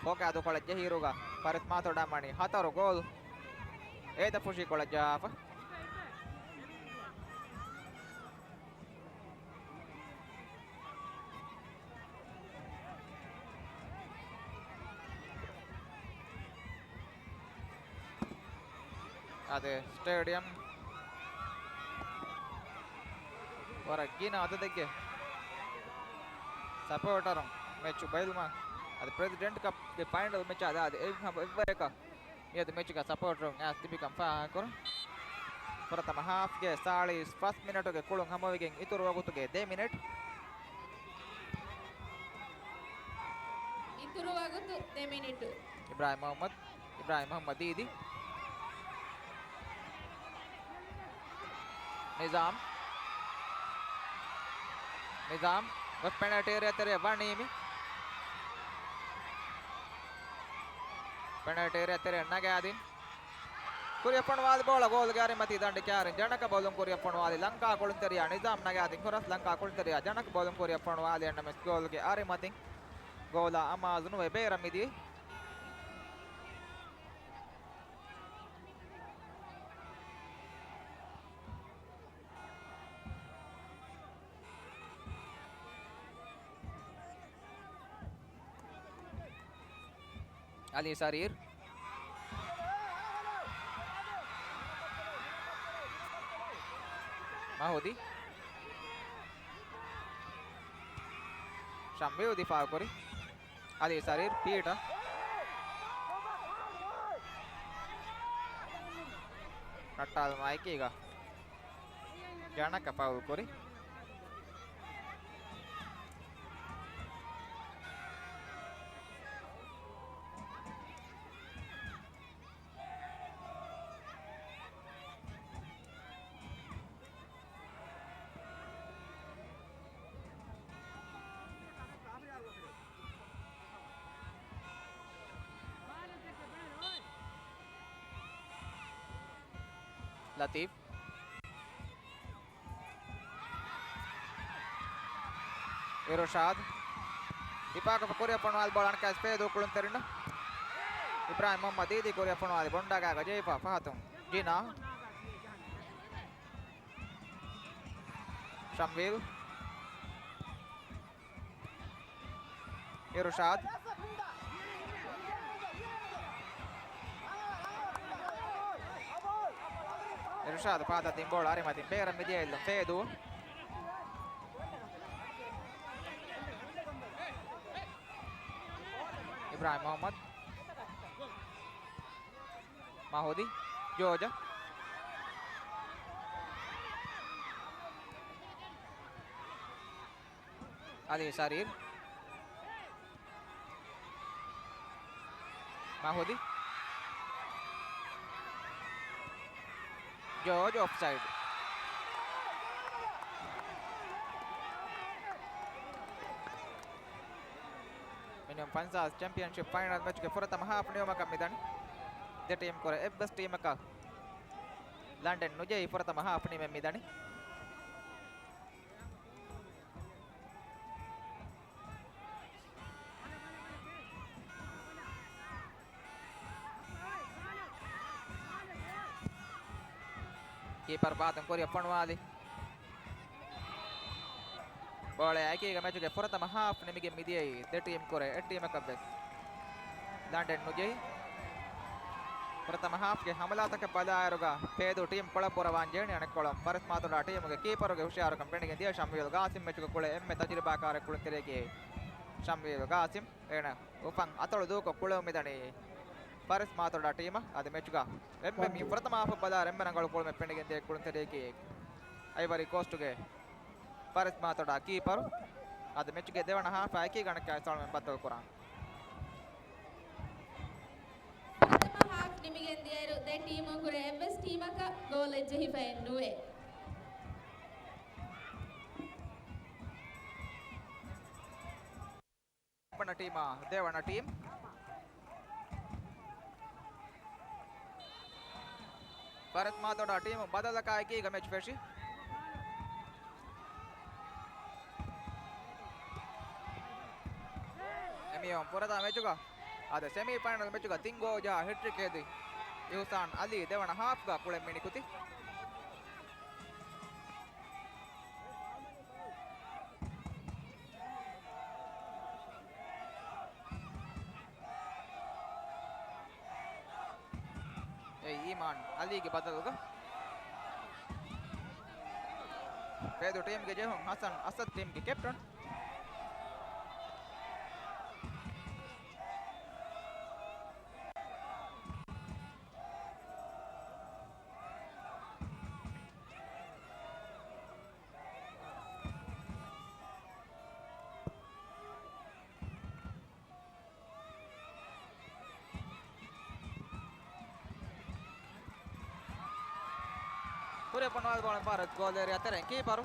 hoka adu kola jahiruga parit matoda mani hataru goal eda pushi kola jafa ade stadium ಹೊರಗಿನ ಅದಕ್ಕೆ supporter match ಬೈಲ್ಮಾ ಅದು president cup ಗೆ final match ಅದು ಇಬ್ಬರೇಕ ಇದು match ಗೆ supporter ನ್ಯಾಸ್ ತಿಬಿಕಂ ಫಾಕರ್ ಪ್ರಥಮ half ಗೆ 40 minute ಗೆ ಕುಳುಂ ಹಮವಿಗೆ ಇತುರು ಆಗುತ್ತದೆ 2 ಮಿನಿಟ್ ಇತುರು ಆಗುತ್ತು 2 minute Ibrahim Mohamed Didi Nizam was penalty area tere Vanimi penalty area tere Nagadin Kuriapanwad bola goal gari mati dandi kyarin Janaka bolum Kuriapanwadi Lanka Kulunteria Nizam Nagadin Kuras Lanka Kulunteria Janaka bolum Kuriapanwadi and Namas goal ge Ari mati gola Amazon we Bera midi Ali Sarir Mahudi Shambil difa kori Ali Sarir Peter Natal Mike ga Janaka foul kori Latif Iroshad Ipaka Korea Panwal bolan ka speedu kulunterina Ibrahim Mohammad Didi Korea Panwal bonda ga Jaifa Fatum Gina Shambil Iroshad Irshad pada timbol ari matin pera media il Fedu Ibrahim Mohammad Mahudi Georgia Ali Sarir Mahudi George offside. Minimum Panza Championship final match ke Puratama half Neomaka Midan. The team kore best team ka London Nujai Puratama half ni Midani. Keeper ಪಾತಂ ಕೊರಿಯ ಪಣವಾಲಿ ಬಾಳೆ ಆಯ್ಕೆಗ ಮ್ಯಾಚ್ಗೆ ಪ್ರಥಮ half ನಿಮಗೆ ಮಿದಿಯೈ ದೆ ಟೀಮ್ ಕೊರೆ ಎ ಟೀಮ್ ಕಬ್ಬೆಸ್ ದಾಂಡೆನ್ ನುಜೈ ಪ್ರಥಮ ಹಾಫ್ಗೆ ಹಮಲಾತಕ ಪದಾಯರುಗ ಪೇದು ಟೀಮ್ ಕೊಳಪುರ ವಾಂಜೇಣಿ ಅಣಕೊಳಂ ಪರಸ್ ಮಾತುಡ ಟೀಮ್ಗೆ ಕೀಪರ್ಗೆ ಹುಷಾರು ಕಂಪೆಣಿಗೆ ದಿಯ ಶಮ್ಮಿಯಲ್ ಗಾಸಿಂ ಮೆಚ್ಚುಗ ಕುಳೆ ಎಮ್ಮೆ ತಜಿರುಬಾಕಾರ ಕುಳಿತಿರೆಗೆ ಶಮ್ಮಿಯಲ್ ಗಾಸಿಂ ಏಣ ಉಪಂ ಅತಳು ದೂಕ ಕುಳೆ ಮಿದಣಿ ಪರಸ್ ಮಾತುಡ ಟೀಮ್ ಅದು ಮೆಚ್ಚುಗ ಎಮ್ಮೆ ಮೀ ಪ್ರಥಮ ಹಾಫ್ ಪದಾರ ಎಮ್ಮೆನಗಳು ಕುಳುಮೆ ಪೆಣಿಗೆ ದಿಯ ಕುಳಿತಿರೆಗೆ ಐವರಿ ಕೋಸ್ಟ್ಗೆ ಪರಸ್ ಮಾತುಡ ಕೀಪರು ಅದು ಮೆಚ್ಚುಗೆ ದೇವಣ ಹಾಫ್ ಆಯ್ಕೆ ಗಣಕ್ಕೆ ಸ್ಥಳ ಬತ್ತಲು ಕುರ ಪ್ರಥಮ ಹಾಫ್ ನಿಮಗೆ ಎಂದಿಯರು ದೆ ಟೀಮ್ ಕುರೆ ಎಂಎಸ್ ಟೀಮಕ ಗೋಲ್ ಎಜ್ಜೆ ಹಿಫೆನ್ನುವೆ ಪಣ ಟೀಮ ದೇವಣ ಟೀಮ್ ಪರಸ್ ಮಾತುಡ ಟೀಮ್ ಬದಲ ಕಾಯ್ಕೆ ಈಗ ಮ್ಯಾಚ್ ಫೇಶಿ ಪುರದ ಮೆಚ್ಚುಗ ಅದ ಸೆಮಿಫೈನಲ್ ಮೆಚ್ಚುಗ ತಿಂಗೋಜ ಹೆಟ್ರಿಕ್ ಏದಿ ಇಹುಸಾನ್ ಅಲ್ಲಿ ದೇವಣ ಹಾಫ್ಗ ಕುಳೆ ಮಿಣಿ ಕುತಿ ಈಮಾನ್ ಅಲ್ಲಿಗೆ ಬದಲುಗ ಪೇದು ಟೀಮ್ಗೆ ಜೆಹುಂ ಹಸನ್ ಅಸದ್ ಟೀಮ್ಗೆ captain Pure panwal bola Bharat gol dari atas keeper.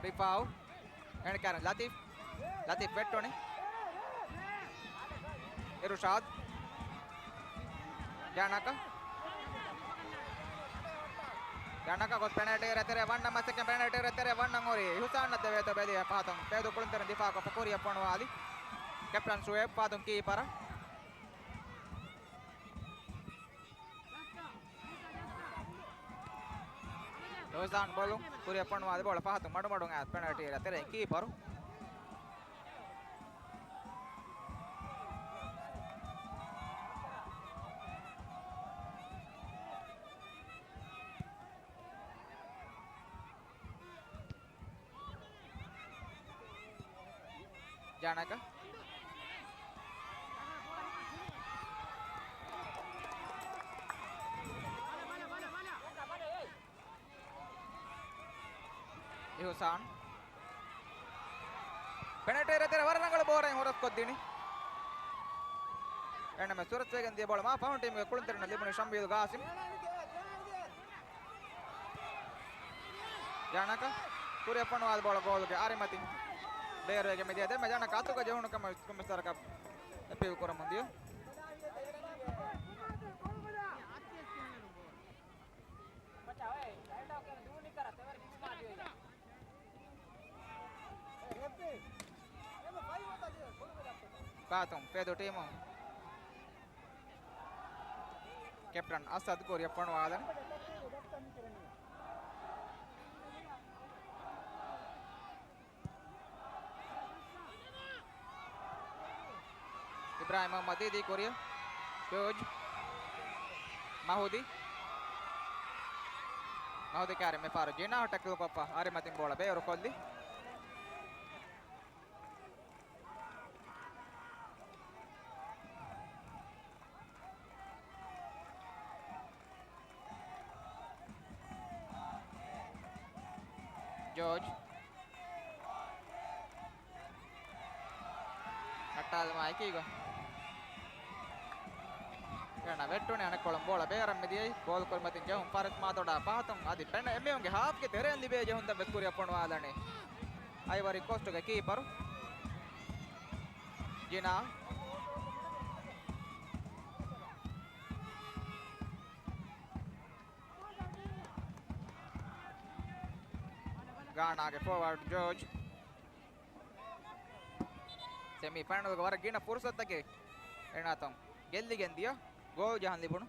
Rifau, and Karen Latif Vettoni, Irushad, Janaka got penalty retere one number second penalty retere one numori. Husan at the way to Belia Patham, Pedro Kunter and the Faka Korea Panwali. Captain Sueb Pathum keeper. Rosan Bolum, Korea Panwali bola Pathum Madamodong as penalty retere keeper. Janaka Ihusan penalty retere varnagalu ಬೋರೆ ಹೊರಸ್ಕೊದ್ದೀನಿ ನಮ್ಮ Surat vegan the ball ಮಾ found team ಗೆ ಕುಳಿತರನ ಲಿಬನ ಶಂಬಿಲ್ ಗಾಸಿಂ ಜಾನಕ ಪೂರೆ ಪಣವಾದ ball ಗೋಲ್ ಗೆ ಆರಿಮತಿ ಬೇರೆ ಗೆ ಮೆದಿಯದೆ ಮಜಾನ ಕಾತು ಕ ಜೋಣ ಕಮ ಕಮಿಸ್ತಾರ ಕ AP ಕೊರ ಮುಂದಿಯೋ Patung, Pedro Timo. Captain Asad Korea Panwalan. Ibrahim Ahmadi di Korea. George. Mahudi. Mahudi kare me faro. Jina tackle papa. Are matin bola be or kolli. George Natal Mike ಈಗ ಕಣ ವೆಟ್ಟೋನೆ ಅಣಕೊಳಂ ಬೋಳ ಬೇರಂ ಮಿದಿಯೈ ಗೋಲ್ ಕೊಲ್ ಮತಿನ್ ಜೆಹುಂ ಪಾರಸ್ ಮಾತೋಡ ಪಾತಂ ಆದಿ ಪೆಣ್ಣ ಎಮ್ಮೆಂಗೆ ಹಾಫ್ಗೆ ತೆರೆ ಅಂದಿ ಬೇ ಜೆಹುಂ ದ ಬೆಸ್ಕುರಿ ಅಪ್ಪಣ ವಾದನೆ ಐವರಿ ಕೋಸ್ಟ್ ಗೆ ಕೀಪರ್ ಜಿನಾ Ghana forward George ಸೆಮಿಫೈನಲ್ ಹೊರಗಿನ ಪುರುಸತ್ತಕ್ಕೆ ಏನಾತಂ ಗೆಲ್ಲಿಗೆ ಅಂದಿಯೋ ಗೋ ಜಹಾನ್ ಲಿಬುಣು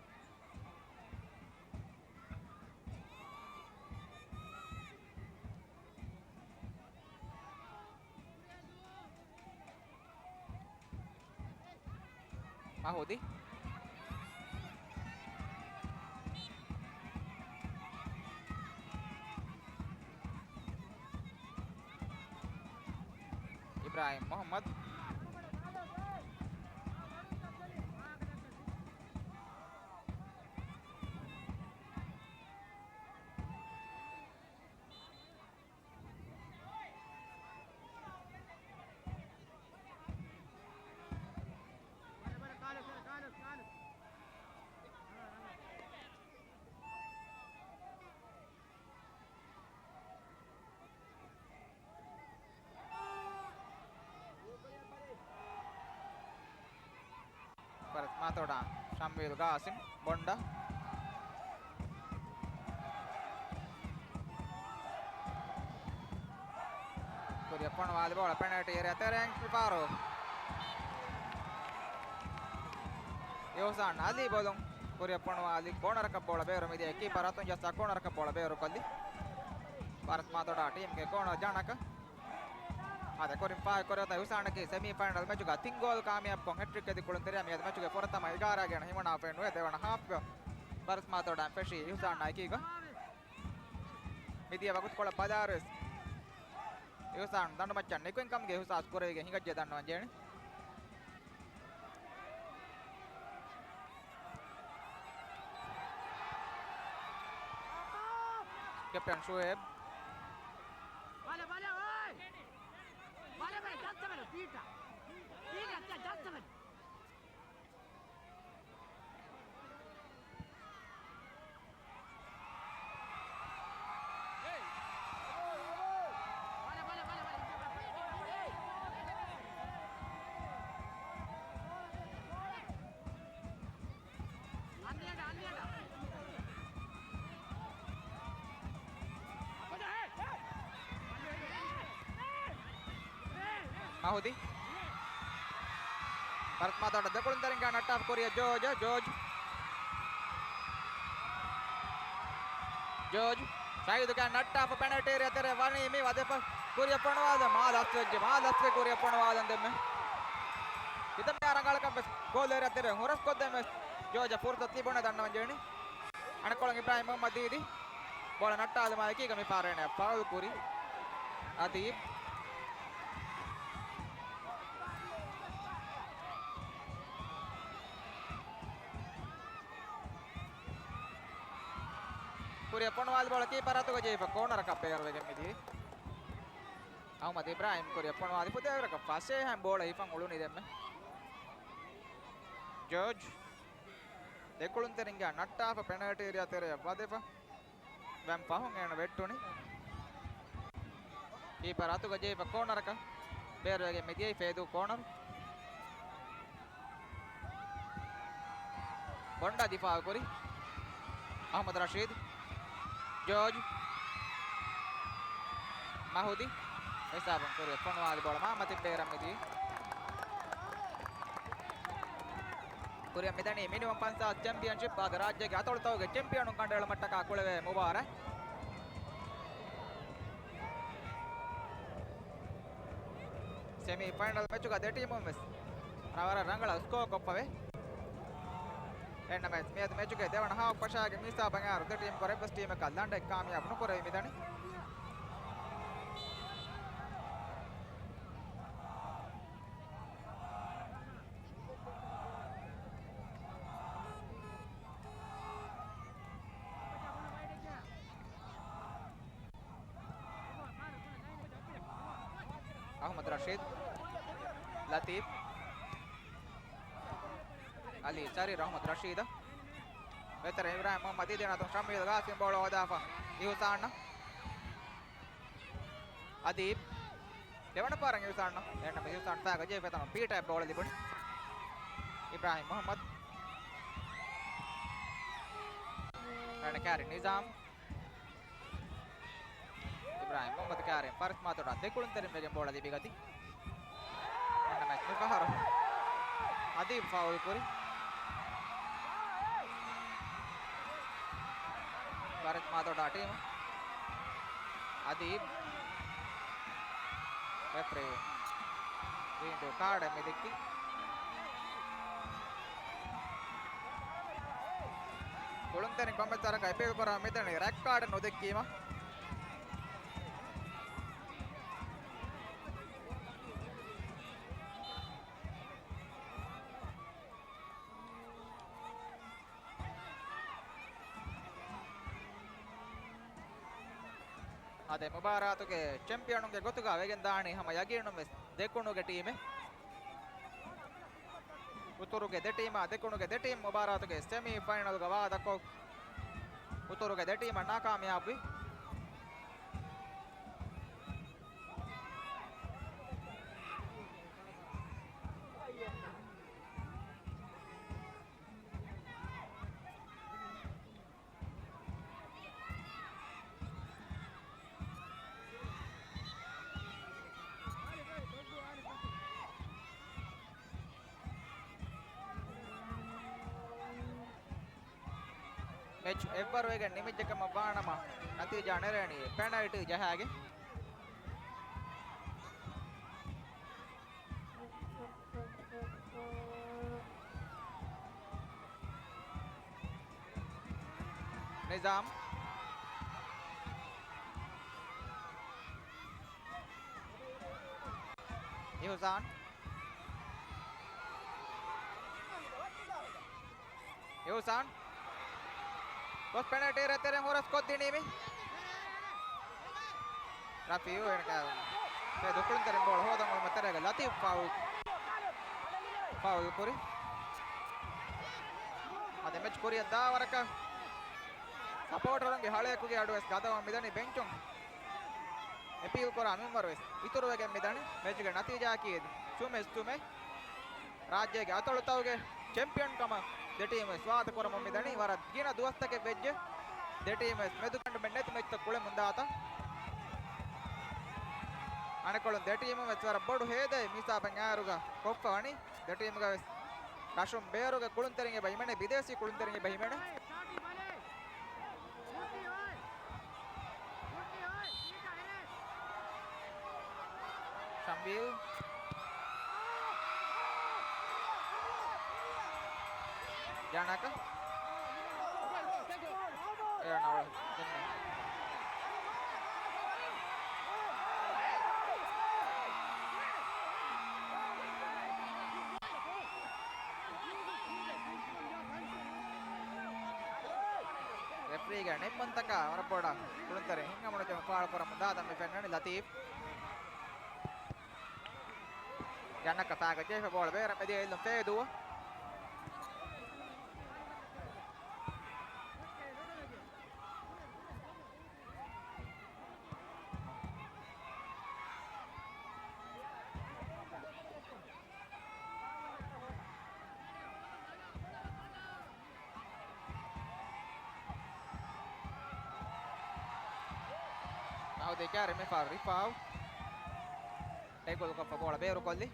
ಮಾಹೂದಿ ಇಬ್ರಾಹಿಂ ಮೊಹಮ್ಮದ್ परत मातोड़ा शामिल गासिम बोंडा कुरिया पणवाल बोला पेनल्टी एरिया तेरेंग पारो योसान अली बोलूं कुरिया पणवाली कोनर का बोला बेरो मिदिया कीपर अतुं जस्ता कोनर का बोला बेरो कल्ली भारत मातोड़ा टीम के Conor Janak ada korin paa korota usaanaki semi final match ga 3 goal kaamiyab kon hat-trick edikulun teriya me match ge poratama igara gena himana penu devana half barat matoda peshi usaana ikiga midiya wagut kola badares usaan dandu machan ekuen kam ge usas korege hingajje dannawan jeni captain Shoaib Mahudi Bharat Mathura dekulun teringa natta Korea George Shahid ka natta penalty area tere wani mi wade pa Korea Panwada malasve Korea Panwada demme idam yarangal ka goal area tere horas ko demme George fursat libona danna vanjeni anakolong Ibrahim Mohammad Didi bola natta ade ma ki kami parene foul kuri Adib Korea Panwal bola keeper atu gaje pa corner ka player wegen midi Ahmad Ibrahim Korea Panwal ipu devra ka passe ham bola ifan uluni demme George dekulun teringa natta pa penalty area tere wadepa vam pahun ena vettuni keeper atu gaje pa corner ka player wegen midi fedu corner Bonda difa kori Ahmad Rashid George Mahudi Esabon Korea Panwal bola Muhammad Ibrahim midi Korea midani minimum pansa championship ada rajyage atoltawge champion kandela mattaka kulave Mubarak semi final match ga de team mes ravara rangala score koppave enna match ge devana half pashage misa bangaru de team kore best team ka landa kamyab nu kore midani Ahmad Rashid Latif Ali cari Ahmad Rashid veteran Ibrahim Mohammad Didena to Shamil Gasim bola wadafa Ihusana Adib devana parang Ihusana enna Ihusana ta gaje vetana P type bola libuni Ibrahim Mohammad and carry Nizam Ibrahim Mohammad Karim Faris Mathura dekulun terim megen bola dibigati match में बाहर अदीब foul करी Bharat मातोड़ा team अदीब referee वींडु card ಮಿದಿಕ್ಕಿ ಕುಳಂತನಿ ಕೊಮ್ಮೆಚಾರ ಕೈಪೇಲ್ ಕೊರ ಮಿದನಿ red card ನುದಿಕ್ಕೀಮ ಅದೇ ಮುಬಾರಾತುಗೆ ಚಾಂಪಿಯನ್ಗೆ ಗೊತ್ತುಗ vegan ದಾಣಿ ಹಮ ಯಗೀಣು ದೇಕುಣುಗೆ ಟೀಮೆ ಉತ್ತುರುಗೆ ದೆ ಟೀಮ ದೇಕುಣುಗೆ ದೆ team ಮುಬಾರಾತುಗೆ semi final ಗ ವಾದಕೋ ಉತ್ತುರುಗೆ ದೆ team ನಾಕಾಮಯಾಬಿ match ever वेग निमिजकम बाणम नतीजा नेरेणी penalty जहागे निजाम यूसान यूसान बस penalty रहते रहे मोरस को दिनी में राफियो इनका पे दुकुलन तेरे बॉल हो दंगल मत रहेगा लतीफ फाउल फाउल पूरी अदे मैच पूरी अद्दा वरक सपोर्ट होंगे हाले कुगे आडवेस गादा मिदनी बेंचों अपील कोरा मेंबर वेस इतुर वेगे मिदनी मैच के नतीजा की चुमे चुमे राज्य के अतुलतावगे चैंपियन कम द टीम स्वाद कोर मम्मिदनी वार गिन दोस्त के वेज द टीम मेदुकंड मेन्नेत मैच तक कुळे ಮುಂದಾತ ಅಣಕೊಳ್ಳ ದ ಟೀಮ್ ಮೆಚ್ ವರ ಬಡು ಹೇದೆ ಮೀಸಾ ಬಂಗಾರುಗ ಕೊಪ್ಪವಣಿ ದ ಟೀಮ್ ಗ ರಾಶುಂ ಬೇರುಗ ಕುಳುಂತರಿಗೆ ಬೈಮಣೆ ವಿದೇಶಿ ಕುಳುಂತರಿಗೆ ಬೈಮಣೆ ಶಂಬೀಲ್ जानक रेफरीगे निम्मंतक ಹೊರಬೋಡ ಕುಳಿತರೆ ಹಿಂಗ ಮಾಡುತ್ತೆ ಪಾಳಪುರ ಮುಂದಾದ ಮೆಫೆನ್ನಣಿ ಲತೀಫ್ ಜನಕ ತಾಗ ಜೇಫ ಬಾಲ್ ಬೇರೆ ಮೆದಿ ಇಲ್ಲ ತೇದು Now they carry me for Rifau. Take a look at the ball. Beru Kolli.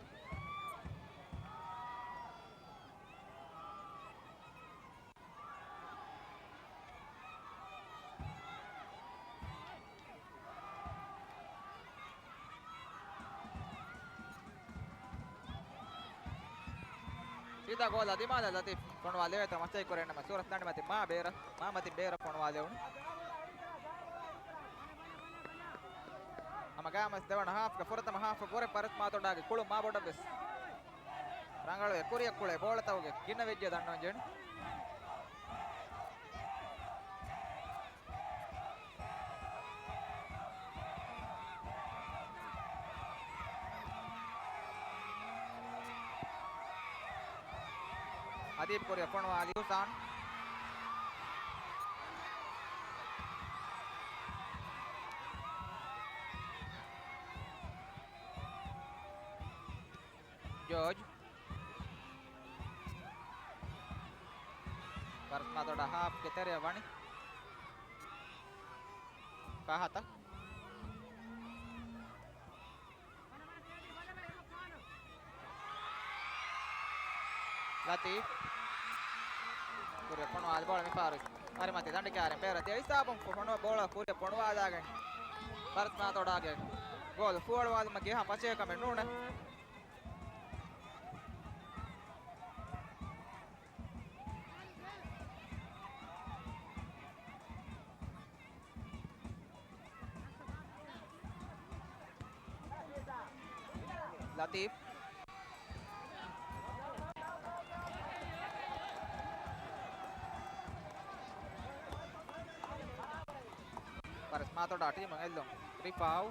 सीधा गोल आदि माला लतीफ कोण वाले तो मस्त एक कोरेना में सूरत नांड मती माँ मती बेरा कोण वाले उन Gamas dewan half ka forta ma half gore parat ma to dage kulu ma boda bes rangalwe kuriya kule bola tawge ginna vejje danno jeni Adib kuriya ponwa ali usan George Barsma toda half ke tere vani kahata Latif. Kuria Ponwal bola mi Faris. Arimati Dandikare Perati Isabum Ponwa bola Kuria Ponwa again. Faris Matoda again. Goal forward magi ha pache kame nuna. Latif. Faris Matoda team mangellum. Ripau.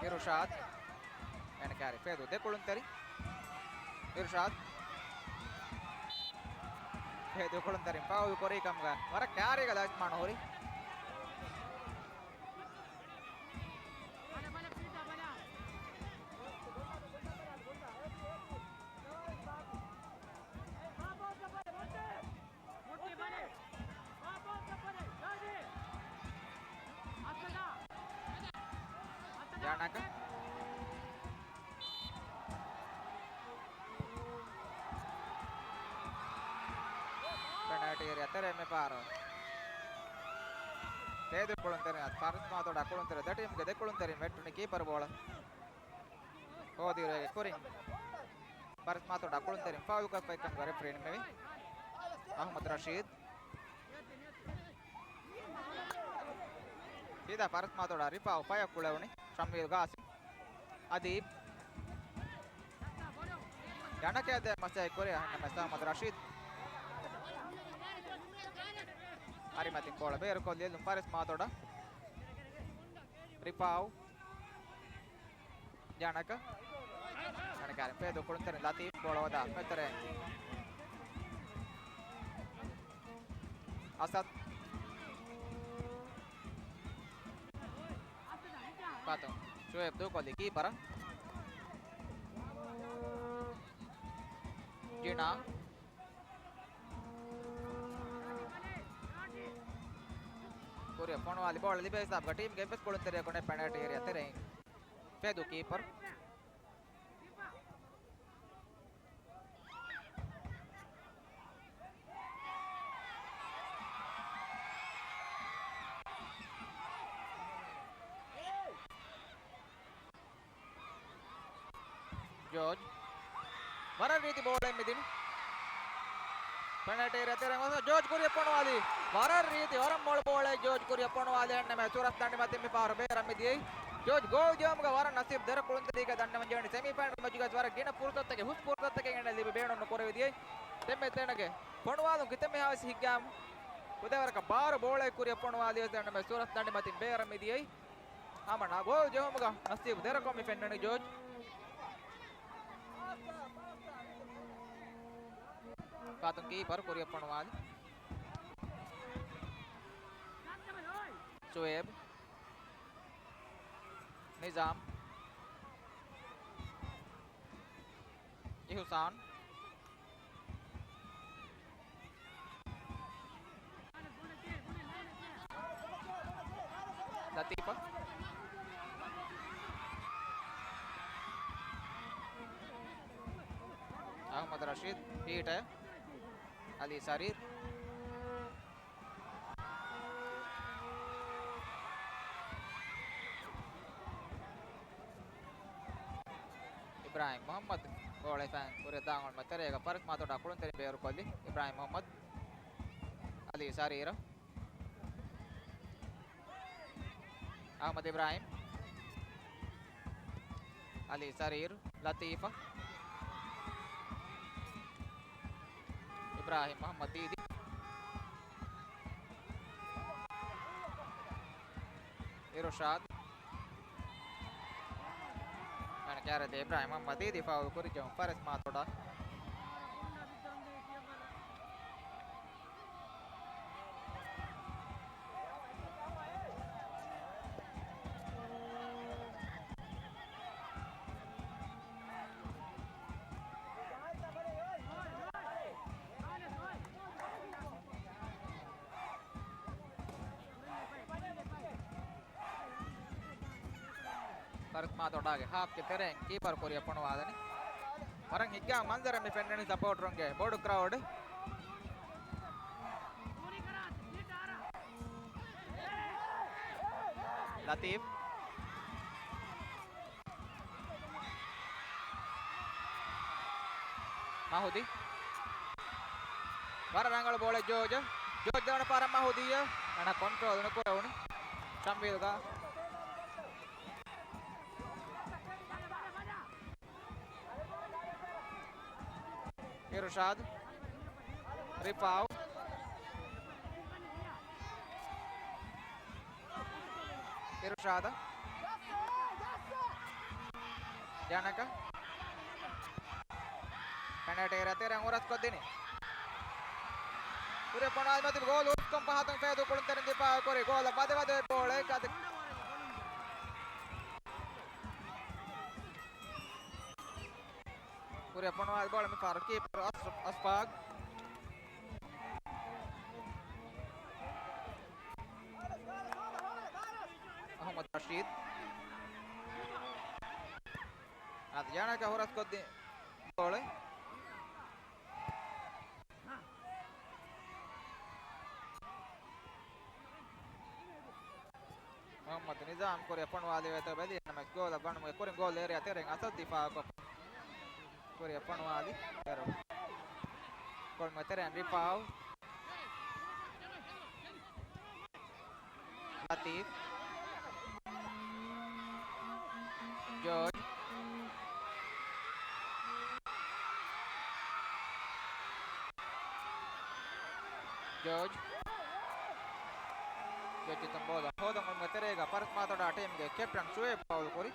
Irshad. And carry Fedu de Kuluntari. Irshad. Fedu Kuluntari. Pau Kori Kamga. What a carry Galas Manori. Janaka. Penalty area tere me paro. Fedu Kuluntari. Faris Matoda Kuluntari. That team get Kuluntari. Met to keeper ball. Oh, the Kuring. Faris Matoda Kuluntari. Foul ka fake kam referee maybe. Ahmad Rashid. Sida Faris Matoda Ripau Paya Kulawni. Shamil Ghasim. Adib. Janaka de Masai Korea and Ahmad Rashid. Arimatin bola bear called Faris Matoda. Ripau. Janaka. Janaka Pedro Kuluntari Latif bola da Petre. Asad. Patung. Shoaib tu kali keeper. Gina. Korea Ponwali bola di base up. Team game best Kuluntari kone penalty area tere. Fedu keeper. George. Varan riti bola emidin. Penalty area tere masa George Korea Ponwali. Varan riti varan bola George Korea Ponwali and me Surat Dandi mati me power bear emidi. George go jam ga varan nasib dera Kuluntari ga danne manjani semi final majuga swara gina purtattake hus purtattake ende libe beeno korevidi. Temme tenage Ponwali kitame havas higam. Udavara ka bar bola Korea Ponwali danne me Surat Dandi mati bear emidi. Amana go jam ga nasib dera komi fennani George. Patung keeper Korea Ponwali. Shoaib. Nizam. Ihusan. Latifa. Ahmad Rashid. Hit hai. Ali Sarir. Ibrahim Muhammad bola fan Korea dangon materega Faris Matoda Kuluntari bear kolli Ibrahim Muhammad. Ali Sarir. Ahmad Ibrahim. Ali Sarir. Latifa. Ibrahim Muhammad Didi. Irshad. And carry the Ibrahim Muhammad Didi foul Kurijam Faris Matoda. Faris Matodage half ke tereng keeper Korea Ponwadani orang higga manzara mi pendani support ronge board crowd Latif Mahudi Varangal bola George dana para Mahudi ya ana control na kurawni Sambilga Irshad Ripau Irshada Janaka Penatera terang uras kodini Korea Ponwad mati gol utkom pahatong fedo kuluntarin di pa Korea gol bade bola kad Korea Ponwad bola mi far keeper Asfaq Ahmad Rashid Janaka uras kodini bola Muhammad Nizam Korea Ponwad veto bedi nama gol banu Korea gol area tereng asal difa ko Korea Ponwad pero gol tereng Ripau Latif George George Bola hodang terega Faris Matoda team ge captain Sueb Paul kori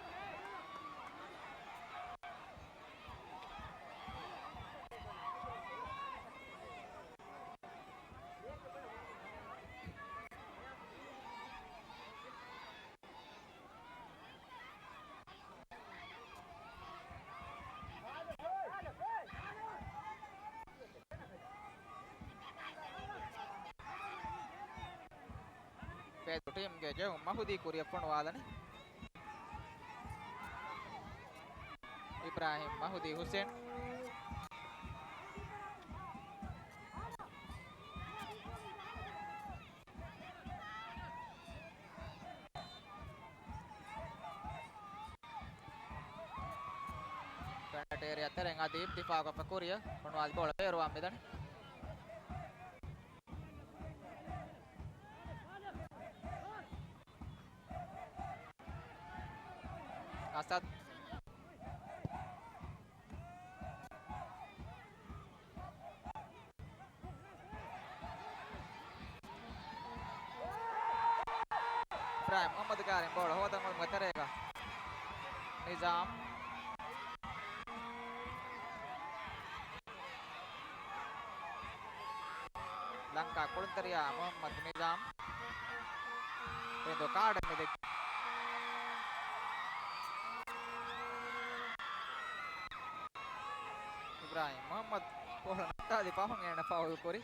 Pedro team ge jauh Mahudi Korea Ponwad ni Ibrahim Mahudi Hussein penalty area tereng Adib difa ko pa Korea Ponwad bola pero amidan Asad Ibrahim Muhammad Karim bola hodang terega Nizam Langkah kuluntaria Muhammad Nizam Prendo card mide Ibrahim Muhammad bola tadi pahong na foul kori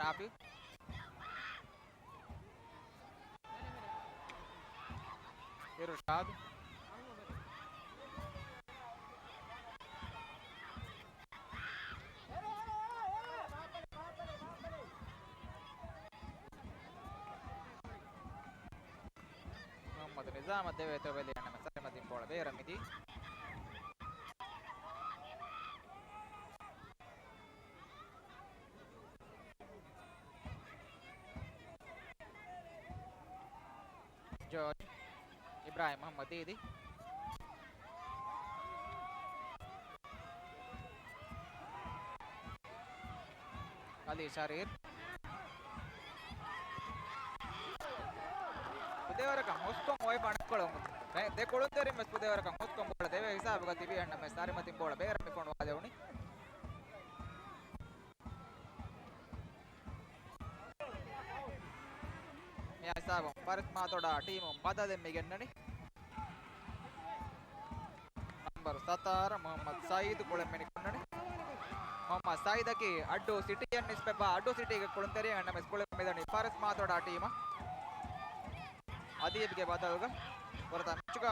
Shafi Irshad Muhammad Nizam deve to beli nama sare madim bola bera midi George Ibrahim Muhammad Didi Ali Sharir Pudeora kan huskon oi panakkolon de kolunderi mes Pudeora kan huskon bola deve hisab ga tibi enna mes Sarimatin bola beera mi kon wadewni me hisab Faris Matoda team badale mi gennani number 17 Muhammad Saeed kolemeni konnani Muhammad Saeed ki addu city en nispeba addu city ge kolunderi enna mes kolemedani Faris Matoda team Adib ke badalga Porta mechuga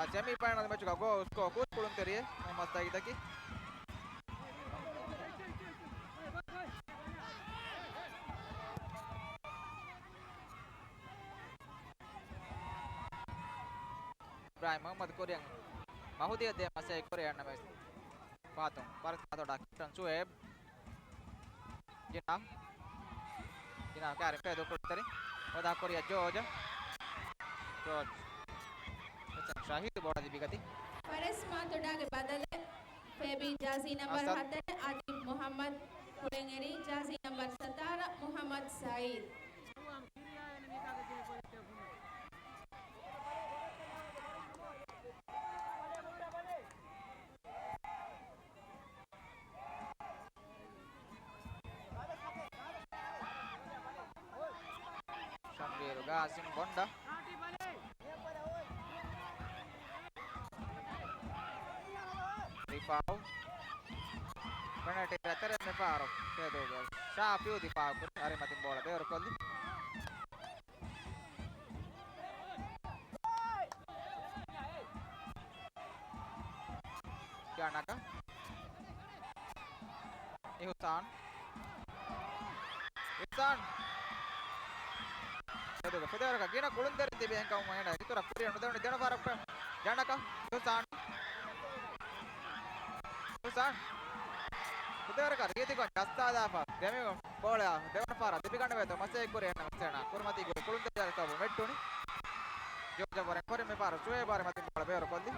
a semi final mechuga go usko kut kolunderi Muhammad Saeed ki Ibrahim Muhammad Korean Mahudiyah de masih Korean nama patung Faris Matoda captain Sueb Jinah Karim Pedro kolunderi Oda Korea George Shahid bola dibigati Faris Matoda ke badale Febi Jazi number Asad. 7 Adib Muhammad Kulengeri Jazi number 17 Muhammad Said. Shamir Gasim Bonda Rifau penalty retere me paro credo che sa più di pau Arimatin bola Beor Kolli Janaka Ihsan credo che Federa gina kolunderi tibi enka umena itura puri anu devani dena paro Janaka Ihsan Federa riti kon jasta da pa demi bola devana para tibi kanne veto masai kore enna masena kurmati go kolunderi tabu mettuni Georgia bore kore me paro Sue bare matin bola Beor Kolli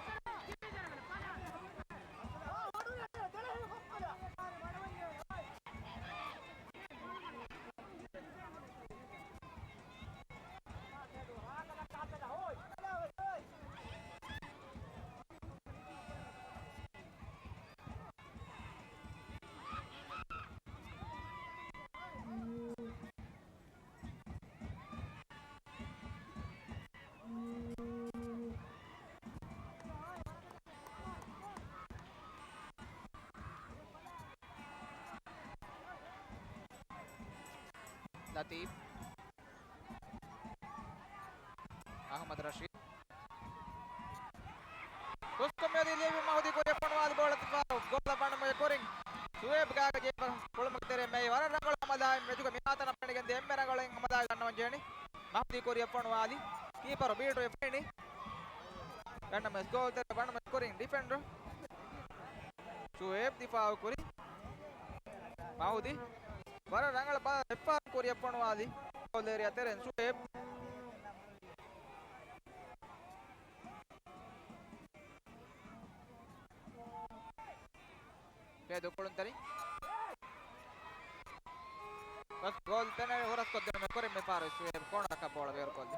Latif Ahmad Rashid Usko me di levi Mahudi ko panwad bola tfao gola pan me koring Sueb ga je kolmak tere me wara rangal amada me juga minata na panigen de emme rangal amada gannawan jeni Mahudi ko panwadi keeper beato efini ganna me goal tere pan me koring defender Sueb difao kori Mahudi wara rangal ba effa ko panwadi goal area tere Sueb Pedro Kolontari bas gol tene horas ko me kore me paro su corner ka bola Beor Kolli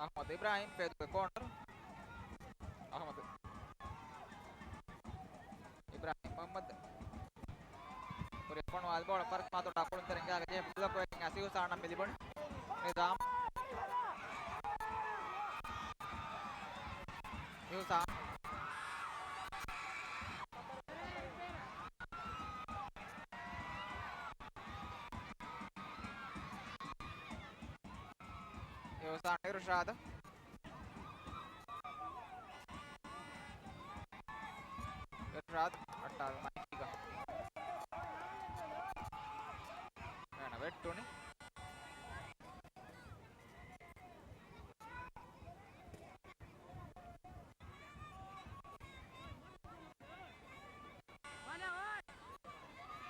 Ahmad Ibrahim Pedro corner Ahmad Ibrahim Muhammad Panwad bola Faris Matoda Kolontari ga je block ko asiu sana milibon Nizam Yusa Yusa Irshad Irshad atta Maikiga Vena vettuni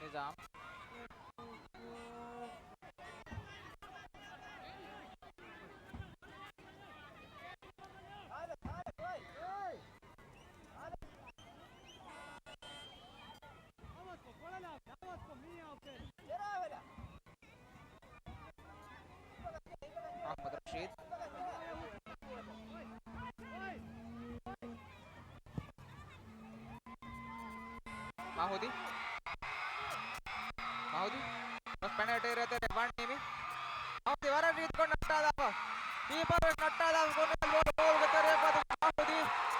Nizam Mahudi. Mahudi. Terus penalty area tere one nimi. Mahudi varan riitkondu nattaadava. Keeper nattaadava konne goal ge tere padu Mahudi.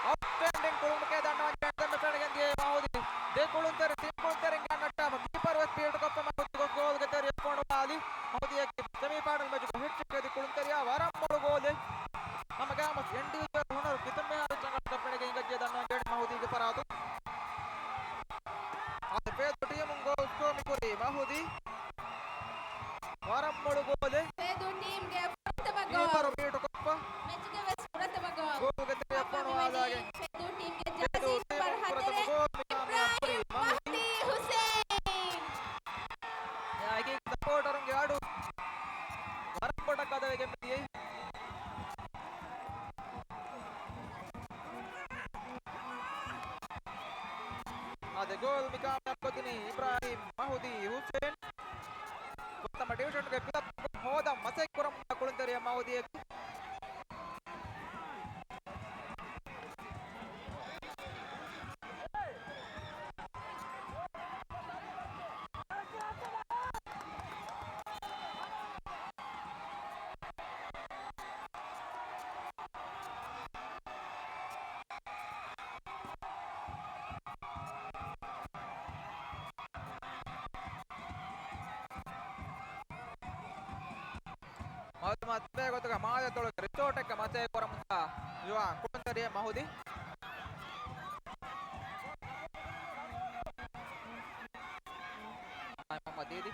Outstanding kulunke dannavan janna penalty Mahudi. De kuluntere team kuluntere ngan nattava. Keeper was field koppa Mahudi goal ge tere kondu ali. Mahudi ek semi final match ko hit chekedi kuluntere ya varan modu goal. Namaga mas individual honor kitamme hari changal penalty ge ingajje dannavan janna Mahudi ge paratu. Ada pedo team goal score mikuri Mahudi. Varam modu goal. Pedu team ge pratama Keeper goal. field koppa. Match ge wes pratama goal. Goal ge tere kondu alage. Pedu team ge jersey number 17 Mahdi Hussein. ಯಾಕೆ supporter ಗೆ ಆಡು ವರಪಡಕದವೆ ಗೆಮ್ಮದಿ ಅದೇ ಗೋಲ್ ಮಿಕಾಮ್ ಕೊತಿನಿ ಇಬ್ರಾಹಿಂ ಮಹೂದಿ ಹುಸೇನ್ ತಮ್ಮ division ಗೆ club ಹೋದ ಮಸೈಕುರಂ ಕುಳಂದರಿಯ ಮಹೂದಿ ಮತ್ತೆ ಗೊತ್ತಗ ಮಾದ ತೊಳಕ ರಿಸೋರ್ಟಕ್ಕೆ ಮತ್ತೆ ಕೊರಮಂತ ಯುವ ಕುಳಂದರಿಯ ಮಹೂದಿ Mohammed Didi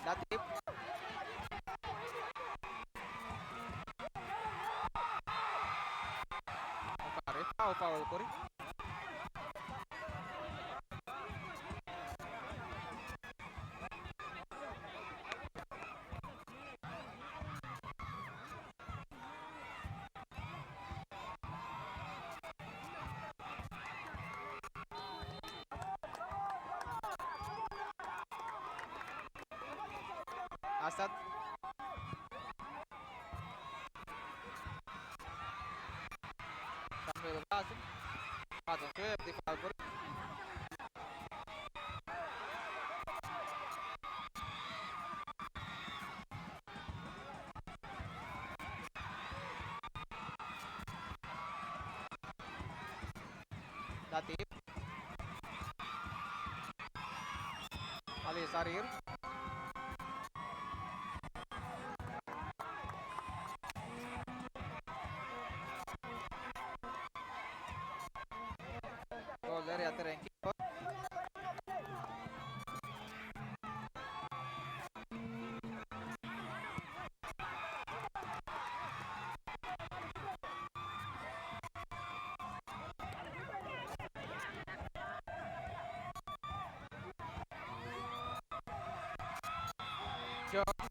Latif foul kori Asad Sambil Qasim Qasim Shuaib di foul kori Latif Ali Sarir gol dari antara yang keeper George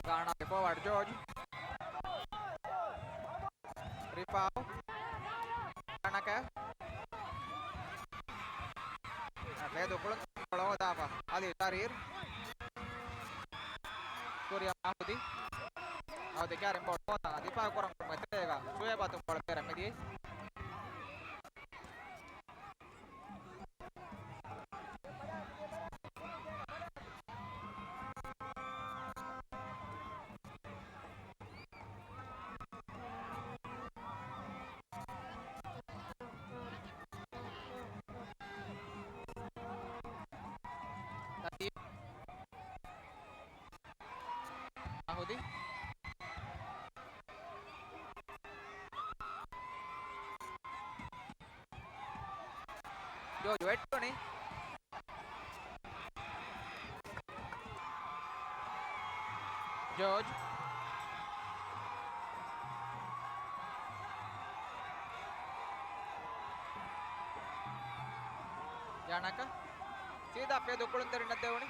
Gana forward George Ripau Gana ke Ledo pulang kalau apa Ali Tarir Korea Mahudi Mahudi kaya rembol kota di pa kurang mereka suya batu bola merah media Latif Mahudi Jojo itu nih George Janaka सीधा पे दो कुलंदरी नद्दे होने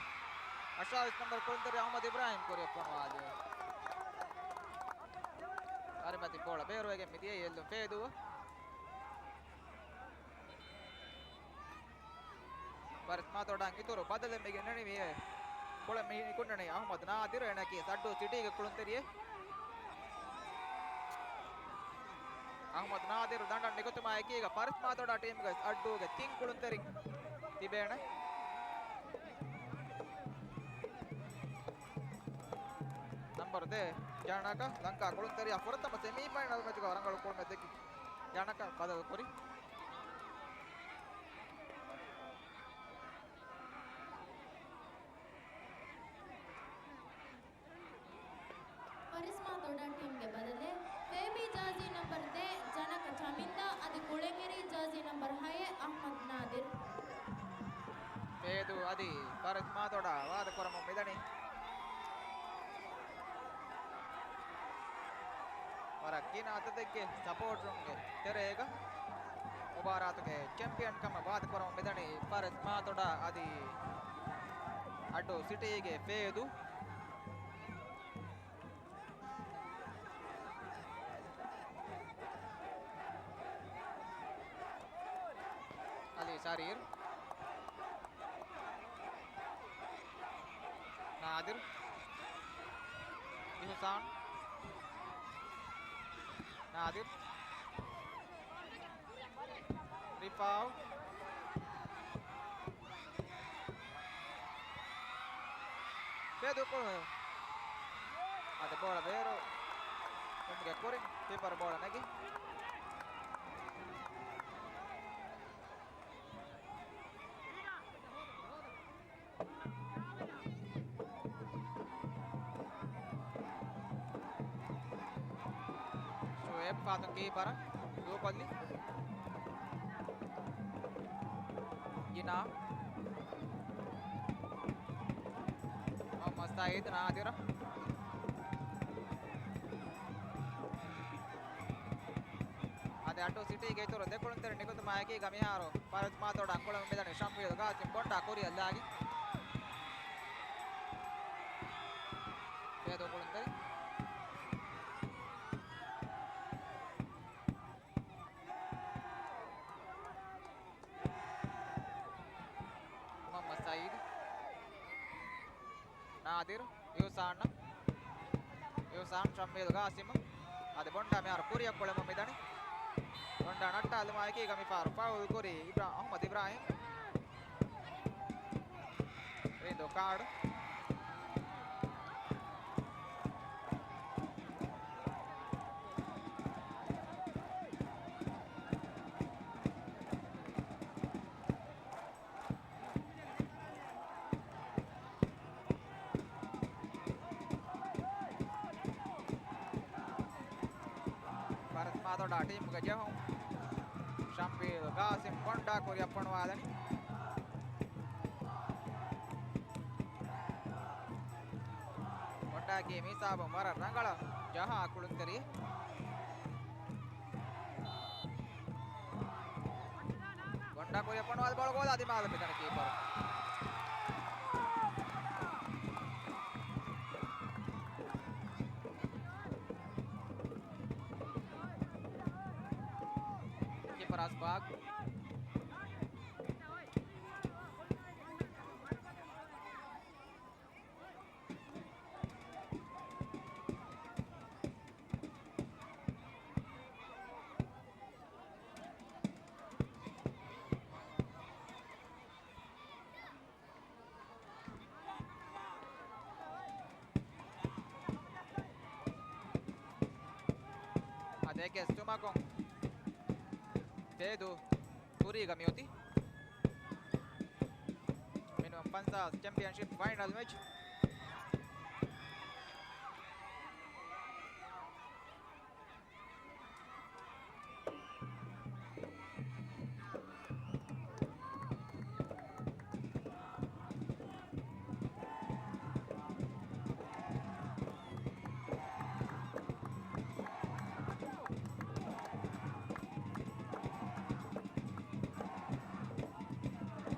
28 number कुलंदरी Ahmad Ibrahim Korea पनवादे अरे मती बोला ಬೇರುವೆಗೆ ಮಿದಿಯೇ ಎಲ್ಲೋ ಫೇದು Faris Mathoda ngituru badale mege nani me kole me kunne Ahmad Nadir enaki Addu City ge kulunteriye Ahmad Nadir dandan nikotuma ekiga Faris Mathoda team ge Addu ge tin kulunteri tibena number de Janaka Lanka kulunteri apuratama semi final match ga warangalu kolme deki Janaka badal kori Faris Mathoda team ಗೆ ಬದಲೆ baby ಜಾರ್ಜಿ number ದೆ ಜನಕ ಚಮಿಂದ ಅದು ಕುಳೆಂಗೆರಿ ಜಾರ್ಜಿ number 6 Ahmed Nadir Pedu adi Faris Mathoda wada koramu midani warakina atadege support room ge terega mubaratuge champion kama wada koramu midani Faris Mathoda adi Addu City ge Pedu Ali Sarir Nadir Ihsan Nadir Ripau Pedu kol ada bola vero nಮಗೆ ಕೊರಿ ಪೇಪರ್ ball ನಗಿ ಶೋಯಬ್ ಖಾತನ್ keeper ದೋ ಬದಲಿ ಗಿನಾ ಮೊಹಮ್ಮದ್ ಸಯೀದ್ ನಾದಿರ ಅದೇ Addu City ಗೆ ಇತರು ದೆಕೊಳಂತಾರೆ ನಿಗುದು ಮಾಯಕಿ ಗಮಿಯಾರೋ Faris Mathoda ಅಂಕೊಳ ಮೆದನೆ ಶಂಪಿಯದ ಗಾಚಿಂ ಬೊಂಡ ಕೋರಿ ಅಲ್ಲಾಗಿ ಬೇದೋ ಕೊಳಂತಾರೆ ಮೊಹಮ್ಮದ್ ಸಯೀದ್ ನಾದಿರ್ ಯೂಸಾನ್ ಶಂಪಿಯದ ಗಾಸಿಂ ಅದೇ ಬೊಂಡ ಮ್ಯಾರ ಕೋರಿ ಅಂಕೊಳ ಮೆದನೆ Bonda natta almaiki kami faru foul kori Ahmad Ibrahim Rindo card Faris Mathoda team ga jehom Shampil Qasim Bonda kori appanu wadani Bonda ki misaba mara rangala jaha kuluntari Bonda kori appanu wad ball goal adi mala midana keeper Asbag adeke Stumakong Pedu Puri Gamioti Minimum Panza Championship Final Match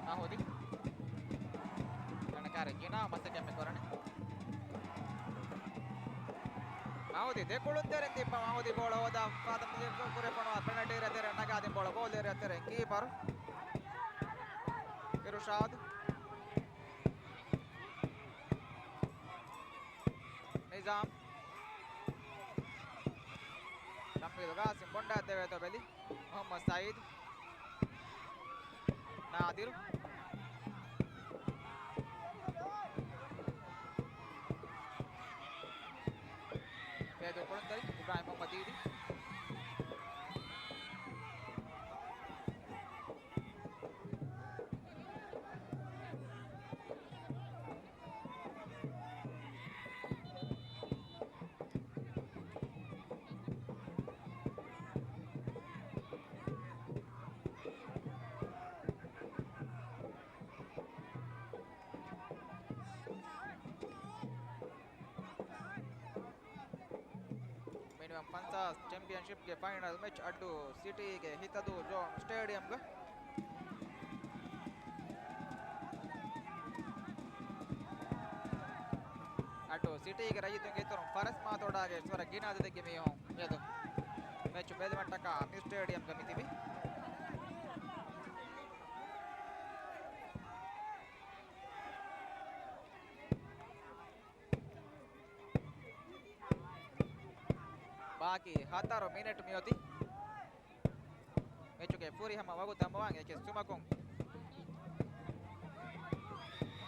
Mahudi karena Gina masa kami korane Mahudi dekoluntere tipa Mahudi bola hoda padam kure panwa penalty iratare nagadi bola goal iratare keeper इरशाद निजाम तम्मीद कासिम बोंडा देवे तो बेली Mohammad Said Nadir पेदो कोळंतरी Ibrahim Mohammad ईदी पंचास championship के final match Addu city के हितदू zone stadium ग Addu city के रही तुंगे तुम फरस मातोड़ागे स्वरा गिना दे के मी हूं यदु मैच बेदमट्टा का मी स्टेडियम गमिति भी बाकी 17 मिनट में होती मैच के पूरी हम वगु तमवांगे के सुमकों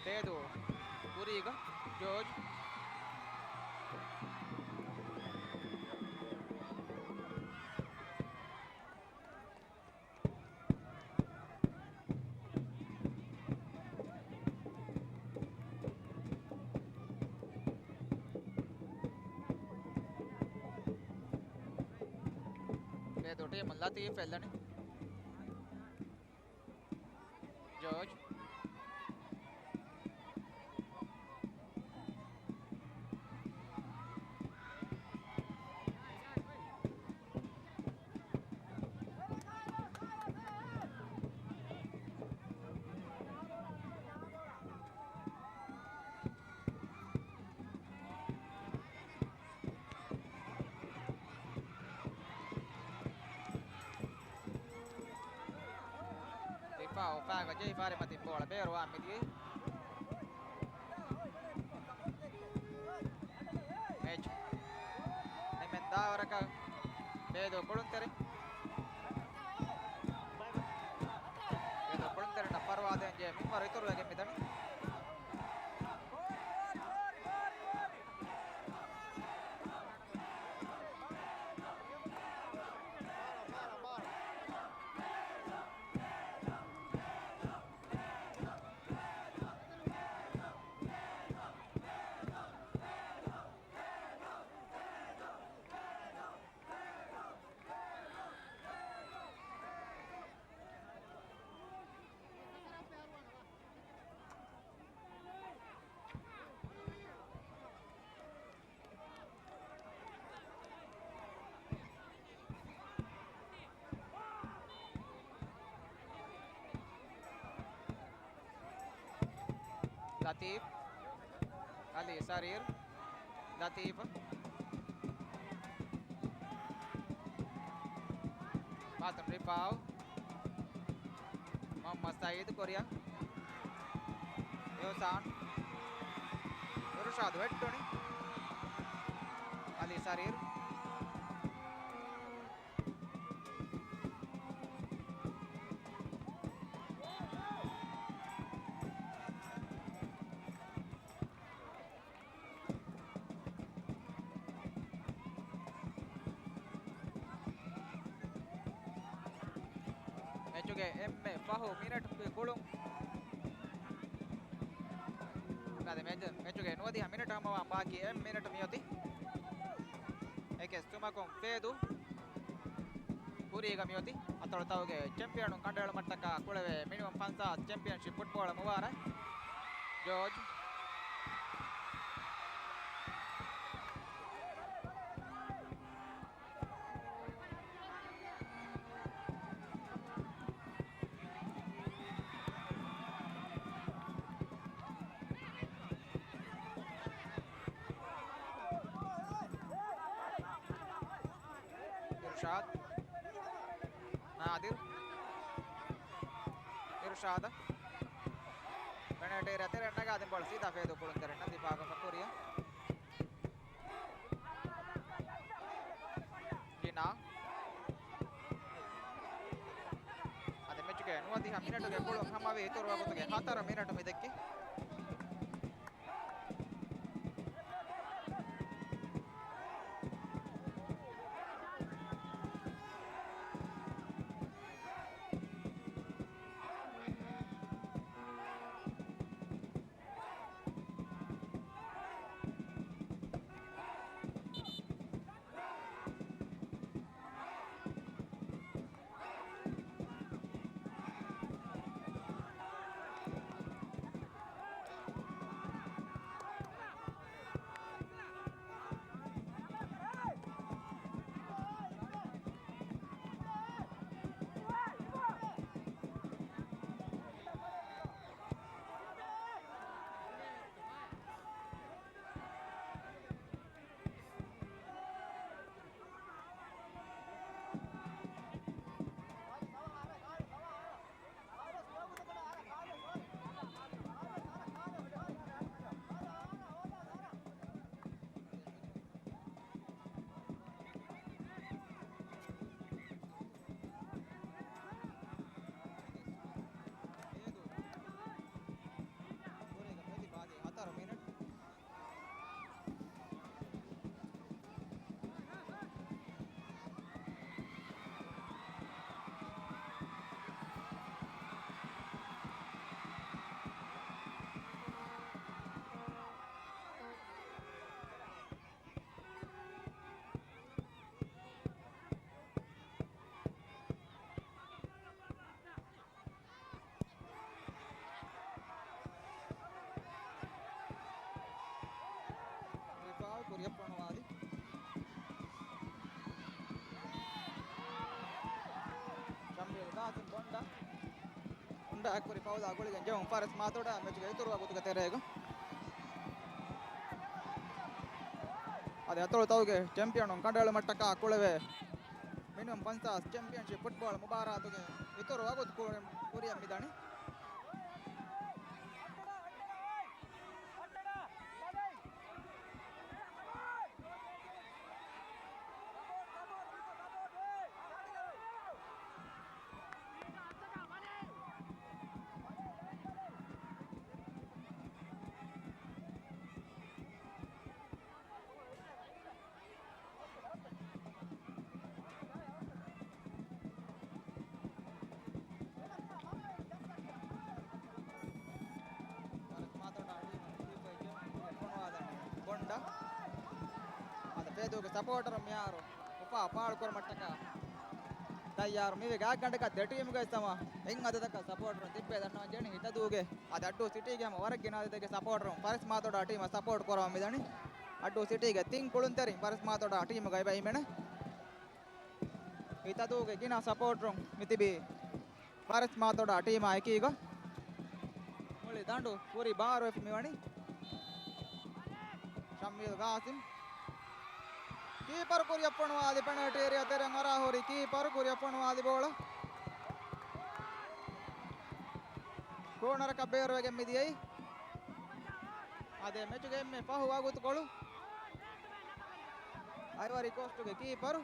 तेदो पूरी का जॉर्ज दो team Latif Allen George fa che fare ma in bola vero Amidi match nemenda waraka bedo koduntere na parwade anje minwar itoruge midani Latif Ali Sarir Latif Matan Ripau Muhammad Said Korea Yosan Irshad Vettoni Ali Sarir emme faho minute kolum kade mechuge nuadi minute hamawa baki minute miyoti eke stuma kon fedu puriga miyoti atol tawge champion kandela mattaka kulave minimum 5 championship football muwara George Irshad Nadir Irshad penalty area tere naga den ball sida feedu kuluntere nandi pago sapuria Gina ade mechuge nuwadi ha minute ge kulu hamawe itoru agotuge 4 minute midekki Kuryapanwadi Shambil Gasim Bonda Unda Akuri Pauda Guligan Jong Faris Matoda mechuge ituru agotuge terego ade atolu tawge champion on kandalu mattaka kulave minimum 50 championship football mubaratuge ituru agotu kuriyam midani Bonda ada peduge supporter myaru upa paalkor mattaka tayyaru mivege agandaka de team ge istama hen adadaka supporter tippe danna jeni hitaduge ada addu city ge ma waragge nadege supporter paris matoda team support korawa midani addu city ge ting kulunteri paris matoda team ge bai mena hitaduge gina supporter mitibi paris matoda team aikiga muli dandu puri baru ef miwani Shamil Gasim keeper Kuryapanwadi penalty area tere ngarahori keeper Kuryapanwadi bola corner ka beruwege midiyai ade mechuge emme pahu agutukolu Ivory Coast ge keeper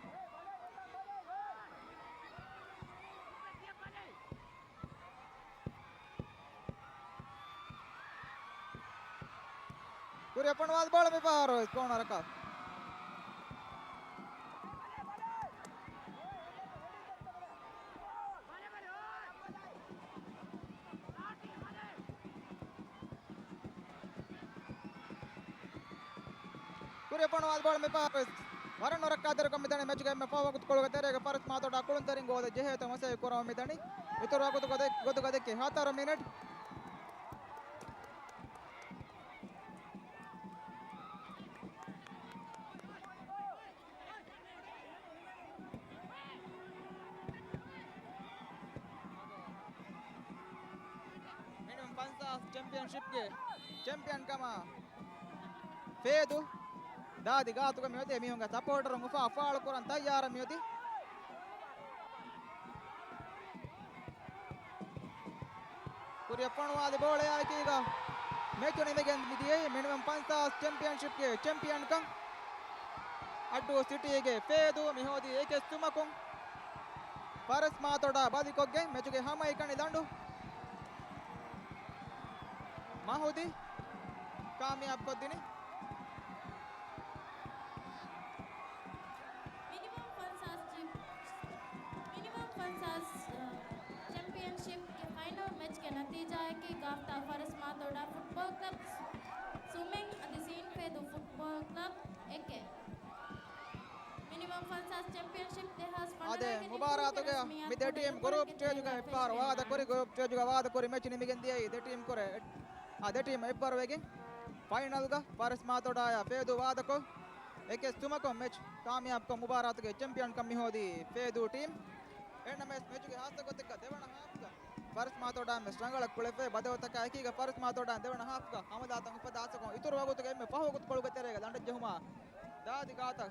Kuryapanwadi bola me paro corner ka Kuryapanwadi bola me paro Varan rakkader kamidani mechuge emme pahu agutukolu terege paris matoda kuluntaring gode jeheta mase korawa midani ituru agutukode godugadeke 4 minute championship ge champion kama fedu dadi gaatuga miyoti mihunga supporter ufa faal koran tayyara miyoti ಕುರಿಯ ಪಣವಾದ ಬೋಳೆ ಆಯ್ಕೆ ಈಗ match ನಿಮಗೆ ಅಂದಿದೆಯೇ minimum 50 championship ಗೆ champion ಕಂ ಅಡ್ಡು ಸಿಟಿಗೆ ಫೇದು ಮಿಹೋದಿ ಏಕೆ ತುಮಕಂ ಪಾರಸ್ ಮಾತೋಡ ಬಾದಿಕೊಗ್ಗೆ ಮೆಚುಗೆ ಹಾಮೈ ಕಣಿ ದಂಡು ಮಾಹುದಿ ಕಾಮಯಾಬ್ ಕೊದ್ದಿನಿ चैंपियनशिप के फाइनल मैच के नतीजा है कि गाफ्ता फरस मातोड़ा फुटबॉल क्लब स्विमिंग अदिसीन फेदु फुटबॉल क्लब एके मिनिमम फंसास चैंपियनशिप देहास ಅದೇ ಮುಬಾರಕ್ ಮಿದೆ ಟೀಮ್ ಗ್ರೂಪ್ ಸ್ಟೇಜ್ ಗೆ ಪಾರ್ ವಾದ ಕೊರಿ ಗ್ರೂಪ್ ಸ್ಟೇಜ್ ಗೆ ವಾದ ಕೊರಿ ಮ್ಯಾಚ್ ನಿಮಗೆ ಅಂದಿಯೇ ಇದೆ ಟೀಮ್ ಕೊರೆ ಅದೇ ಟೀಮ್ ಇಬ್ಬರವೆಗೆ ಫೈನಲ್ ಗ ಪಾರಸ್ ಮಾತೋಡಾಯ ಫೇದು ವಾದಕೋ ಏಕೆ ತುಮಕೋ ಮ್ಯಾಚ್ ಕಾಮಯಾಬ್ ಕೋ ಮುಬಾರಕ್ ಗೆ ಚಾಂಪಿಯನ್ ಕಮ್ಮಿ ಹೋದಿ ಫೇದು ಟೀಮ್ ಎಣ್ಣ ಮ್ಯಾಚ್ ಗೆ ಹಾಸ್ತ ಗೊತ್ತಕ ದೇವಣ ಹಾಫ್ಗ ಪಾರಸ್ ಮಾತೋಡಾ ಮ್ಯಾಚ್ ರಂಗಳ ಕುಳೆಫೆ ಬದವತಕ ಆಕೀಗ ಪಾರಸ್ ಮಾತೋಡಾ ದೇವಣ ಹಾಫ್ಗ ಹಮದಾತ ಉಪದಾಸಕೋ ಇತುರು ಹೋಗುತ್ತಗೆ ಎಮ್ಮೆ ಪಹ ಹೋಗುತ್ತಕೊಳ್ಳುತ್ತಾರೆ ದಂಡ ಜಹುಮಾ ದಾದಿ ಗಾತ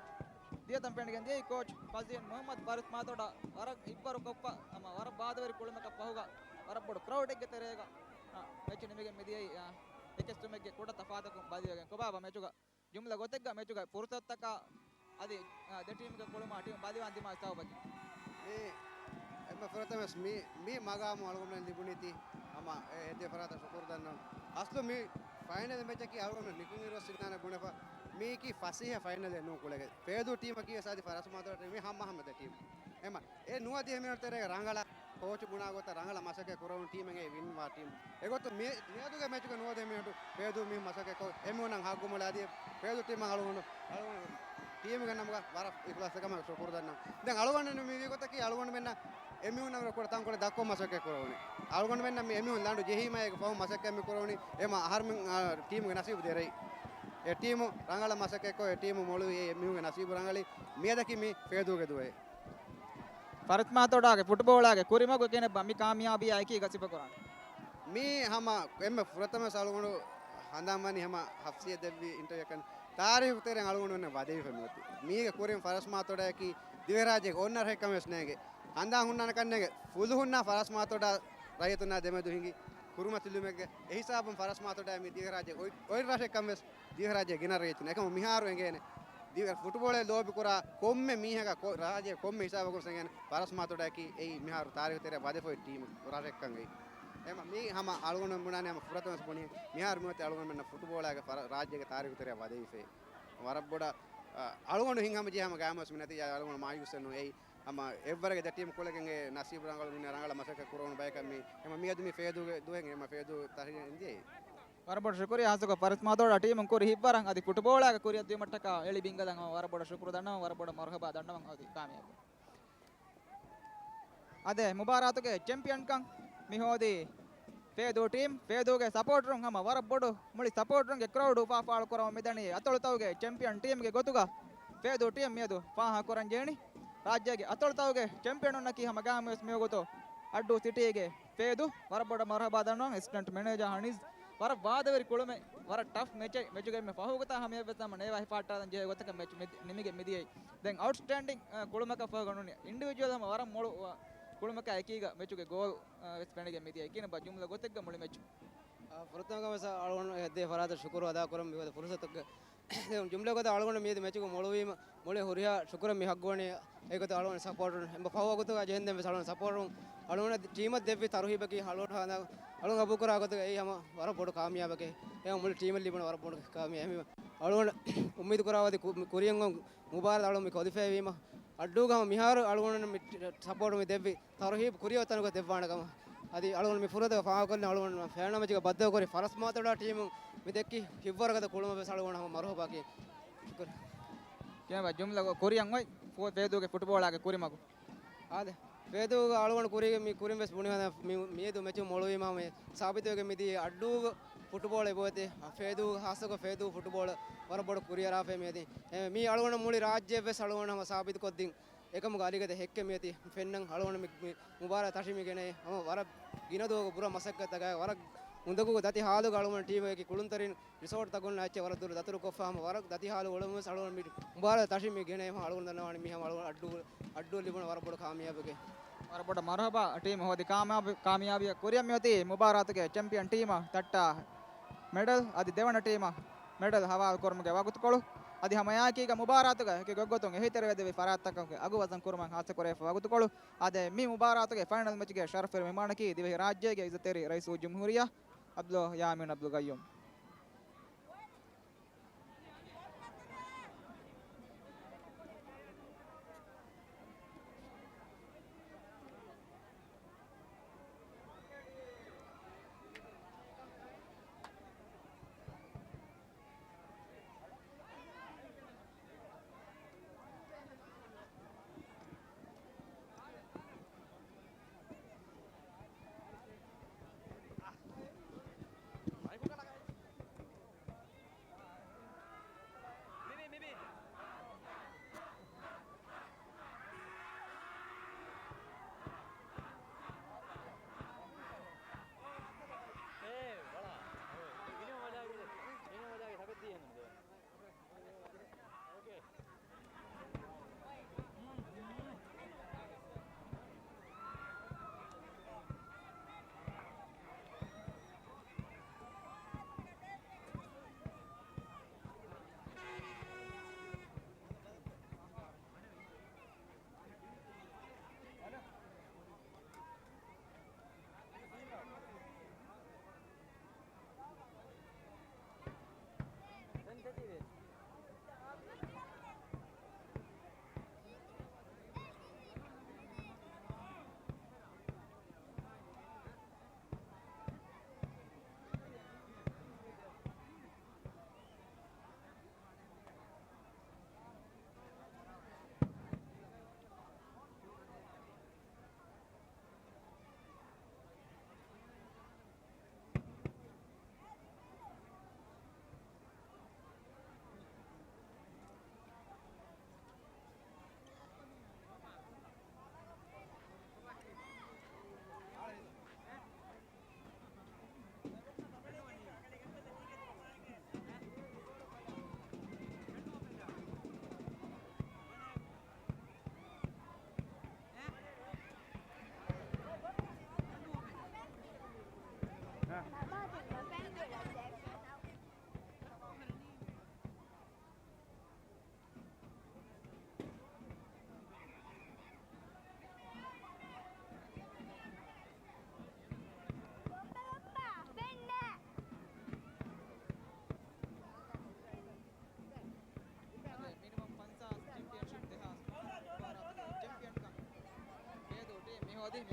ದಿಯತಂ ಪೆಂಡಿಗೆ ಅಂದಿ ಕೋಚ್ ಫಜೀನ್ ಮೊಹಮ್ಮದ್ ಪಾರಸ್ ಮಾತೋಡಾ ವರ ಇಬ್ಬರು ಕೊಪ್ಪ ನಮ್ಮ ವರ ಬಾದವರಿ ಕುಳುಮಕ ಪಹುಗ ವರಬ್ಬಡು ಕ್ರೌಡ್ ಗೆ ತೆರೆಗ ಮ್ಯಾಚ್ ನಿಮಗೆ ಮಿದಿಯೈ ಏಕೆ ತುಮಗೆ ಕೂಡ ತಫಾದಕು ಬಾದಿಗೆ ಕೊಬಾಬ ಮ್ಯಾಚುಗ ಜುಮ್ಲ ಗೊತ್ತೆಗ ಮ್ಯಾಚುಗ ಪುರುಸತ್ತಕ ಅದಿ ದೆ ಟೀಮ್ ಗೆ ಕುಳುಮ ಟೀಮ್ ಬಾದಿವ ಅಂತಿಮ ಸ್ತಾವ ಬಗ್ಗೆ එම ප්‍රථමස් මේ මගාම අලගොන්න ලිබුණිති අම එදේ පරාත ශුකුර දන්නම් අස්ලු මේ ෆයිනල් මැච් එකේ අලගොන්න ලිකුන් ඉරොස් සිතාන බුණප මේකි ෆසිහ ෆයිනල් නෝ කුලගේ පේදු ටීම කී සාදි ෆරස් මාතර මේ හම්මහමද ටීම එම ඒ නුවදී එමිනට තෙරේ රංගලා ಕೋಚ್ ಗುಣ ಗೊತ್ತ ರಂಗಲ ಮಸಕೆ ಕೊರವನ್ ಟೀಮ್ ಗೆ ವಿನ್ ವಾ ಟೀಮ್ ಎಗೊತ್ತು ಮೇದುಗೆ ಮ್ಯಾಚ್ ಗೆ ನೋದೆ ಮೇಟು ಪೇದು ಮಿ ಮಸಕೆ ಕೋ ಎಮು ನಂ ಹಾಗು ಮಲಾದಿ ಪೇದು ಟೀಮ್ ಅಳಗೊಂಡು ಟೀಮ್ ಗೆ ನಮಗ ವಾರ ಇಕ್ಲಾಸ್ ಗೆ ಮಗ ಶುಕುರ್ ದನ್ನ ದೆನ್ ಅಳಗೊಂಡು ಮಿ ಗೊತ್ತ ಕಿ ಅಳಗೊಂಡು ಮೆನ್ನ ಎಮು ನಂ ಕೊಡ ತಾಂ ಕೊಡ ದಕ್ಕೋ ಮಸಕೆ ಕೊರವನಿ ಅಳಗೊಂಡು ಮೆನ್ನ ಮಿ ಎಮು ಲಾಂಡು ಜೆಹಿಮಾ ಗೆ ಫೌ ಮಸಕೆ ಮಿ ಕೊರವನಿ ಎಮ ಆರ್ಮ ಟೀಮ್ ಗೆ ನಸೀಬ್ ದೇರೈ ಎ ಟೀಮ್ ರಂಗಲ ಮಸಕೆ ಕೋ ಎ ಟೀಮ್ ಮೊಳು ಎಮು ಗೆ ನಸೀಬ್ ರಂಗಲಿ ಮೇದಕಿ ಮಿ ಪೇದು ಗೆ ದುವೆ ಫರತ್ ಮಾತೋಡಾಗೆ ಫುಟ್ಬಾಲ್ ಆಗೆ ಕುರಿಮಗು ಕೇನೆ ಬಮ್ಮಿ ಕಾಮಯಾಬಿ ಆಯ್ಕೆ ಈಗ ಸಿಪ ಕೊರಾನ್ ಮೀ ಹಮ ಎಮ್ಮೆ ಪ್ರಥಮ ಸಾಲುಗೊಂಡು ಹಂದಾಮನಿ ಹಮ ಹಫ್ಸಿಯ ದೆವ್ವಿ ಇಂಟರ್ಯಕನ್ ತಾರೀಖ್ ತೆರೆ ಅಳಗೊಂಡು ನೆ ವದೇವಿ ಫೆಮತಿ ಮೀಗೆ ಕುರಿಮ ಫರಸ್ ಮಾತೋಡಾಕಿ ದಿವರಾಜೆ ಓನರ್ ಹೆಕಮ ಸ್ನೇಗೆ ಹಂದಾ ಹುನ್ನನ ಕನ್ನೆಗೆ ಫುಲ್ ಹುನ್ನ ಫರಸ್ ಮಾತೋಡ ರೈತನ ದೆಮೆದು ಹಿಂಗಿ ಕುರುಮ ತಿಲುಮೆಗೆ ಎ ಹಿಸಾಬಂ ಫರಸ್ ಮಾತೋಡಾ ಮಿ ದಿವರಾಜೆ ಓಯ್ ರಾಶೆ ಕಮೆಸ್ ದಿವರಾಜೆ ಗಿನ ರೈತನ ಏಕಮ ಮಿಹಾರು ಎಂಗೇನೆ ಫುಟ್ಬಾಲ್ ಲೋಬಿ ಕುರ ಕೊಮ್ಮೆ ಮೀಹಗ ರಾಜೆ ಕೊಮ್ಮೆ ಹಿಸಾಬ ಕೊರ ಸಂಗೇನ ಪಾರಸ್ ಮಾತೋಡಾಕಿ ಏ ಮಿಹಾರು ತಾರೀಖ ತೆರೆ ಬಾದೆ ಫೋಯ್ ಟೀಮ್ ರಾಜೆಕ್ಕಂಗೈ ಎಮ ಮೀ ಹಮ ಅಳಗೊಂಡು ಮುನಾನೆ ಹಮ ಪ್ರಥಮ ಸ್ಪೋನಿ ಮಿಹಾರು ಮತೆ ಅಳಗೊಂಡು ಮೆನ್ನ ಫುಟ್ಬಾಲ್ ಆಗ ರಾಜ್ಯಗೆ ತಾರೀಖ ತೆರೆ ಬಾದೆ ಫೆ ವರಬ್ಬಡ ಅಳಗೊಂಡು ಹಿಂಗ ಹಮ ಜಿ ಹಮ ಗಾಮಸ್ ಮಿನತಿ ಅಳಗೊಂಡು ಮಾಯುಸನು ಏ ಹಮ ಎವ್ವರೆಗೆ ದ ಟೀಮ್ ಕೊಳಗೆಂಗೆ ನಸೀಬ್ ರಂಗಳು ಮಿನ ರಂಗಳ ಮಸಕ ಕುರೋಣ ಬೈಕಮ್ಮಿ ಎಮ ಮಿಯದು ಮಿ ಫೇದು ದುವೆಂಗೆ ಎಮ ಫೇದು ತಾರೀಖ ಇಂದಿ ವರಬಡ ಶುಕ್ರಿಯ ಹಾಸಕ ಫರಸ್ ಮಾತೋಡ ಟೀಮ್ ಕೊರಿ ಹಿಬ್ಬರಂಗ ಅದಿ ಫುಟ್ಬಾಲ್ ಆಗ ಕೊರಿ ಅದಿ ಮಟ್ಟಕ ಎಳಿ ಬಿಂಗದಂಗ ವರಬಡ ಶುಕ್ರ ದಂಡ ವರಬಡ ಮರ್ಹಬಾ ದಂಡವಂಗ ಅದಿ ಕಾಮಯಾಬ ಅದೇ ಮುಬಾರತ್ಗೆ ಚಾಂಪಿಯನ್ ಕಂಗ್ ಮಿಹೋದಿ ಫೇದು ಟೀಮ್ ಫೇದುಗೆ ಸಪೋರ್ಟ್ ರಂಗ್ ಹಮ ವರಬಡು ಮುಳಿ ಸಪೋರ್ಟ್ ರಂಗ್ ಕ್ರೌಡ್ ಫಾಫಾಳ ಕೊರವ ಮಿದಣಿ ಅತೊಳತವಗೆ ಚಾಂಪಿಯನ್ ಟೀಮ್ ಗೆ ಗೊತ್ತುಗ ಫೇದು ಟೀಮ್ ಮೆದು ಫಾಹ ಕೊರಂಜೇಣಿ ರಾಜ್ಯಗೆ ಅತೊಳತವಗೆ ಚಾಂಪಿಯನ್ ನಕಿ ಹಮ ಗಾಮಸ್ ಮೆಗೋತು ಅಡ್ಡು ಸಿಟಿಗೆ ಫೇದು ವರಬಡ ಮರ್ಹಬಾ ದಂಡ ಅಸಿಸ್ಟೆಂಟ್ ಮ್ಯಾನೇಜರ್ ಹನಿಸ್ ವರ ಬಾದವರಿ ಕುಳುಮೆ ವರ ಟಫ್ ಮ್ಯಾಚ್ ಮ್ಯಾಚುಗೆ ಮೆ ಫಹುಗತಾ ಹಮೆ ಬೆತಮ ನೇವಾ ಹಿಪಾಟದ ಜೆ ಗೊತ್ತಕ ಮ್ಯಾಚ್ ನಿಮಗೆ ಮಿದಿಯೈ ದೆನ್ ಔಟ್ಸ್ಟ್ಯಾಂಡಿಂಗ್ ಕುಳುಮಕ ಫಗಣುನಿ ಇಂಡಿವಿಜುವಲ್ ವರ ಮೊಳು ಕುಳುಮಕ ಐಕೀಗ ಮ್ಯಾಚುಗೆ ಗೋಲ್ ವೆಸ್ಪೆಂಡಿಗೆ ಮಿದಿಯೈ ಕಿನ ಬ ಜುಮ್ಲ ಗೊತ್ತಕ ಮುಳಿ ಮ್ಯಾಚ್ ಪ್ರಥಮ ಸ ಅಳಗೊಂಡು ಎದ್ದೆ ಫರಾದ ಶುಕ್ರ ಅದಾ ಕೊರಂ ಬಿವದ ಫುರ್ಸತಕ್ಕೆ ಜುಮ್ಲೆ ಗೊತ್ತ ಅಳಗೊಂಡು ಮೀದ ಮ್ಯಾಚುಗೆ ಮೊಳುವಿ ಮೊಳೆ ಹುರಿಯ ಶುಕ್ರ ಮಿ ಹಗ್ಗೋಣಿ ಏಕತ ಅಳಗೊಂಡು ಸಪೋರ್ಟ್ ಎಂಬ ಫಹುಗತು ಜೆಂದೆ ಅಳಗೊಂಡು ಸಪೋರ್ಟ್ ಅಳಗೊಂಡು ಟೀಮ್ ದೆವ್ವಿ ತರುಹಿಬಕಿ ಅಳಗೊಂಡು ಅಳಗೊಂಡು ಅಬುಕರ ಆಗತು ಏ ಹಮ ವರ ಬೋಡು ಕಾಮಯಾಬಕೆ ಏ ಮುಳಿ ಟೀಮಲ್ಲಿ ಬಣ ವರ ಬೋಡು ಕಾಮಯಾಬಿ ಅಳಗೊಂಡು ಉಮ್ಮೀದ್ ಕುರಾವದಿ ಕುರಿಯಂಗ ಮುಬಾರಕ್ ಅಳಗೊಂಡು ಮಿ ಕೊದಿಫೆ ವೀಮ ಅಡ್ಡುಗ ಮಿಹಾರು ಅಳಗೊಂಡು ಮಿ ಸಪೋರ್ಟ್ ಮಿ ದೆವ್ವಿ ತರುಹಿಬ್ ಕುರಿಯ ತನಕ ದೆವ್ವಾಣಗಮ ಅದಿ ಅಳಗೊಂಡು ಮಿ ಫುರದ ಫಾಕೊಲ್ಲಿ ಅಳಗೊಂಡು ಫೇಣ ಮಜಿಗ ಬದ್ದ ಕೊರಿ ಫರಸ್ ಮಾತೋಡ ಟೀಮ್ ಮಿ ದೆಕ್ಕಿ ಹಿವ್ವರ್ಗದ ಕುಳುಮ ಬೆಸ ಅಳಗೊಂಡು ಹಮ ಮರಹಬಾಕಿ ಶುಕ್ರ ಕೇವ ಜುಮ್ಲ ಕುರಿಯಂಗ ಫೋ ಫೇದುಗೆ ಫುಟ್ಬಾಲ್ ಆಗೆ ಕುರಿಮಗು ಆದೆ ಫೇದು ಅಳಗೊಂಡು ಕುರಿಗೆ ಮಿ ಕುರಿಂ ಬೆಸ್ ಬುಣಿವಾದ ಮೀದು ಮೆಚು ಮೊಳುವಿ ಮಾಮೆ ಸಾಬಿತುಗೆ ಮಿದಿ ಅಡ್ಡು ಫುಟ್ಬಾಲ್ ಎಬೋತಿ ಫೇದು ಹಾಸಕ ಫೇದು ಫುಟ್ಬಾಲ್ ವರಬಡ ಕುರಿಯರ ಫೆ ಮೇದಿ ಮೀ ಅಳಗೊಂಡು ಮುಳಿ ರಾಜ್ಯ ಬೆಸ್ ಅಳಗೊಂಡು ಹಮ ಸಾಬಿತ್ ಕೊದ್ದಿಂ ಏಕಮ ಗಾಲಿಗದೆ ಹೆಕ್ಕೆ ಮೇತಿ ಫೆನ್ನಂ ಅಳಗೊಂಡು ಮಿ ಮುಬಾರ ತಶಿಮಿಗೆನೆ ಹಮ ವರ ಗಿನದು ಬುರ ಮಸಕ್ಕತಗ ವರ ಮುಂದಗೂ ದತಿ ಹಾಲು ಅಳಗೊಂಡು ಟೀಮ್ ಗೆ ಕುಳುಂತರಿನ್ ರಿಸಾರ್ಟ್ ತಗೊಂಡು ಆಚೆ ವರ ದೂರ ದತರು ಕೊಫ ಹಮ ವರ ದತಿ ಹಾಲು ಒಳಮ ಅಳಗೊಂಡು ಮಿ ಮುಬಾರ ತಶಿಮಿಗೆನೆ ಅಳಗೊಂಡು ದನವಾಣಿ ಮಿ ಹಮ ಅಳಗೊಂಡು ಅಡ್ಡು ಲಿಬಣ ವರಬಡ ಕಾಮಯಾಬಗೆ ಬಡ ಮರಹಬ ಟೀಮ್ ಹೋದಿ ಕಾಮಯಾಬಿಯ ಕೊರಿಯಂ ಯೋತಿ ಮುಬಾರಾತ್ಗೆ ಚಾಂಪಿಯನ್ ಟೀಮ್ ತಟ್ಟ ಮೆಡಲ್ ಅದಿ ದೇವಣ ಟೀಮ್ ಮೆಡಲ್ ಹವಾ ಕೊರ್ಮಗೆ ವಾಗುತ್ಕೊಳ್ಳು ಅದಿ ಹಮಯಾಕೀಗ ಮುಬಾರಾತ್ಗೆ ಕೆ ಗೊಗ್ಗೊತೊಂಗೆ ಹೇತರವೆದವಿ ಫರಾತ್ತಕ್ಕೆ ಅಗುವಸಂ ಕುರ್ಮಂ ಹಾಸ ಕೊರೆ ವಾಗುತ್ಕೊಳ್ಳು ಅದೆ ಮಿ ಮುಬಾರಾತ್ಗೆ ಫೈನಲ್ ಮ್ಯಾಚ್ಗೆ ಶರಫರ್ ವಿಮಾನಕಿ ದಿವೆ ರಾಜ್ಯಗೆ ಇಜತೆರಿ ರೈಸು ಜಮ್ಹೂರಿಯಾ ಅಬ್ದುಲ್ ಯಾಮಿನ್ ಅಬ್ದುಲ್ ಗಯ್ಯೂಮ್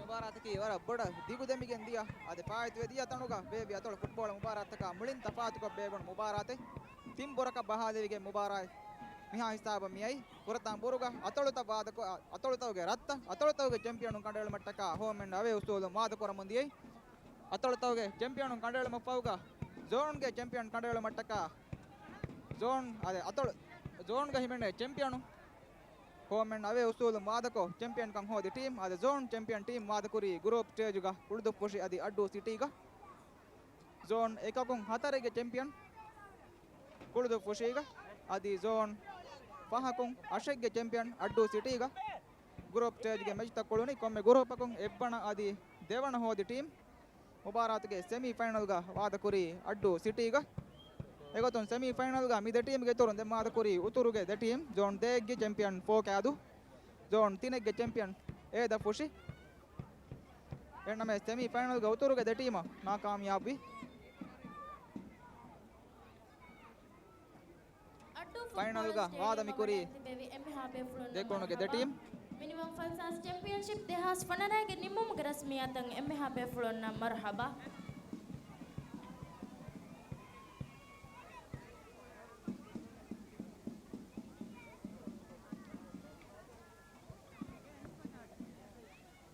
ಮುಬಾರಾತ್ಗೆ ಇವರ ಬಡ ದಿಗುದೆಮಿಗೆ ದಿಯಾ ಅದೆ ಪಾಯ್ತು ದಿಯಾ ತಣುಗ ಬೇಬಿ ಅತೊಳ ಫುಟ್ಬಾಲ್ ಮುಬಾರಾತ್ಕ ಮುಳಿನ್ ತಫಾತುಕ ಬೇಬನ್ ಮುಬಾರಾತೆ ತಿಂ ಬೊರಕ ಬಹಾದೇವಿಗೆ ಮುಬಾರಾಯ್ ಮಿಹಾ ಹಿಸಾಬ ಮಿಯೈ ಪುರತಾಂ ಬುರುಗ ಅತೊಳುತ ಬಾದಕ ಅತೊಳುತವಗೆ ರತ್ತ ಅತೊಳುತವಗೆ ಚಾಂಪಿಯನ್ ಕಂಡೇಳ ಮಟ್ಟಕ ಹೋಮೆಂಡ್ ಅವೇ ಉಸ್ತೋದು ಮಾದಕೊರ ಮುಂದಿಯೈ ಅತೊಳುತವಗೆ ಚಾಂಪಿಯನ್ ಕಂಡೇಳ ಮಪ್ಪವುಗ ಝೋನ್ಗೆ ಚಾಂಪಿಯನ್ ಕಂಡೇಳ ಮಟ್ಟಕ ಝೋನ್ ಅದೆ ಅತೊಳು ಝೋನ್ಗೆ ಹಿಮೆಂಡೆ ಚಾಂಪಿಯನ್ ಹೋಮೆಂಡ್ ಅವೇ ಉಸ್ತೂಲು ಮಾದಕೋ ಚಾಂಪಿಯನ್ ಕಂ ಹೋದಿ ಟೀಮ್ ಅದ ಝೋನ್ ಚಾಂಪಿಯನ್ ಟೀಮ್ ಮಾದಕುರಿ ಗ್ರೂಪ್ ಸ್ಟೇಜುಗ ಉಳಿದು ಪುಷಿ ಅದಿ ಅಡ್ಡು ಸಿಟಿಗ ಝೋನ್ ಏಕಕುಂ ಹತರೆಗೆ ಚಾಂಪಿಯನ್ ಉಳಿದು ಪುಷಿಗ ಅದಿ ಝೋನ್ ಪಹಕುಂ ಅಶೆಗ್ಗೆ ಚಾಂಪಿಯನ್ ಅಡ್ಡು ಸಿಟಿಗ ಗ್ರೂಪ್ ಸ್ಟೇಜ್ಗೆ ಮೆಚ್ ತಕ್ಕೊಳ್ಳುನಿ ಕೊಮ್ಮೆ ಗ್ರೂಪಕುಂ ಎಬ್ಬಣ ಅದಿ ದೇವಣ ಹೋದಿ ಟೀಮ್ ಮುಬಾರಾತ್ಗೆ ಸೆಮಿಫೈನಲ್ಗ ವಾದಕುರಿ ಅಡ್ಡು ಸಿಟಿಗ ಎಗೊತ್ತೊಂದು ಸೆಮಿಫೈನಲ್ಗ ಮಿದೆ ಟೀಮ್ಗೆ ತೋರುಂದೆ ಮಾದಕುರಿ ಉತುರುಗೆ ದ ಟೀಮ್ ಝೋನ್ ದೇಗ್ಗೆ ಚಾಂಪಿಯನ್ ಫೋಕ್ ಆದು ಝೋನ್ ತಿನೆಗ್ಗೆ ಚಾಂಪಿಯನ್ ಎ ದ ಫುಷಿ ಎಣ್ಣಮೆ ಸೆಮಿಫೈನಲ್ಗ ಉತುರುಗೆ ದ ಟೀಮ್ ನಾಕಾಮಯಾಬಿ ಫೈನಲ್ಗ ವಾದಮಿಕುರಿ ದೇಕೋಣಗೆ ದ team Minimum Falsas Championship dehas fanarage nimum grasmiyatang MHB Flonna marhaba.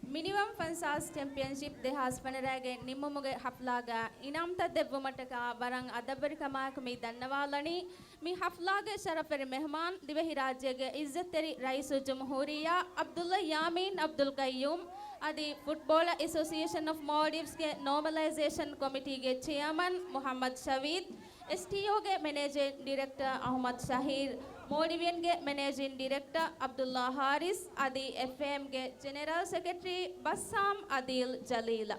Minimum ಫನ್ಸಾಸ್ ಚಾಂಪಿಯನ್ಶಿಪ್ ದೇಹಾಸ್ ಪನರಾಗೆ ನಿಮ್ಮುಗೆ ಹಫ್ಲಾಗ ಇನಾಮ್ತ ದೆವ್ವ ಮಟಕ ಬರಂ ಅದಬ್ಬರಿಕಮಾಕ ಮಿ ದನ್ನವಾಲನಿ ಮಿ ಹಫ್ಲಾಗೆ ಶರಫರಿ ಮೆಹಮಾನ್ ದಿವಹಿ ರಾಜ್ಯಗೆ ಇಜ್ಜತೆರಿ ರೈಸು ಜಮ್ಹೂರಿಯಾ ಅಬ್ದುಲ್ಲಾ ಯಾಮೀನ್ ಅಬ್ದುಲ್ ಕಯ್ಯೂಮ್ ಅದಿ ಫುಟ್ಬಾಲ್ ಅಸೋಸಿಯೇಷನ್ ಆಫ್ ಮಾಲ್ಡೀವ್ಸ್ಗೆ ನಾರ್ಮಲೈಸೇಷನ್ ಕಮಿಟಿಗೆ ಚೇರ್ಮನ್ ಮೊಹಮ್ಮದ್ ಶವೀದ್ ಎಸ್ಟಿಒಗೆ managing director Ahmed Shaheer Modivian ge Managing Director Abdullah Haris, Adi FM ge General Secretary Bassam Adil Jalila.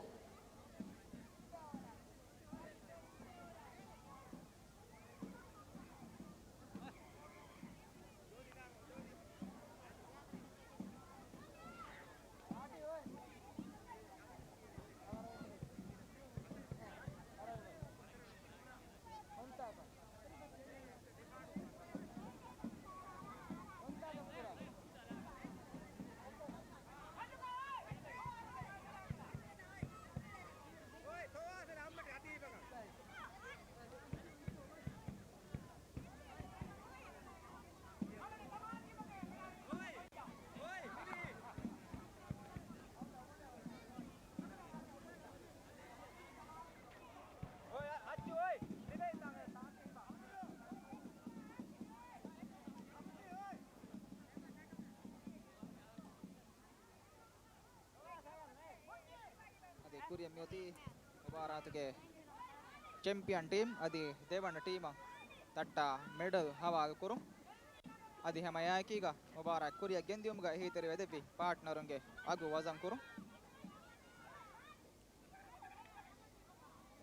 Kuriya Myoti Mubarat ke champion team adi Devana team tatta medal hawa kurum adi hamaya kiga Mubarak Kuriya gendium ga hitere vedepi partner unge agu wazan kurum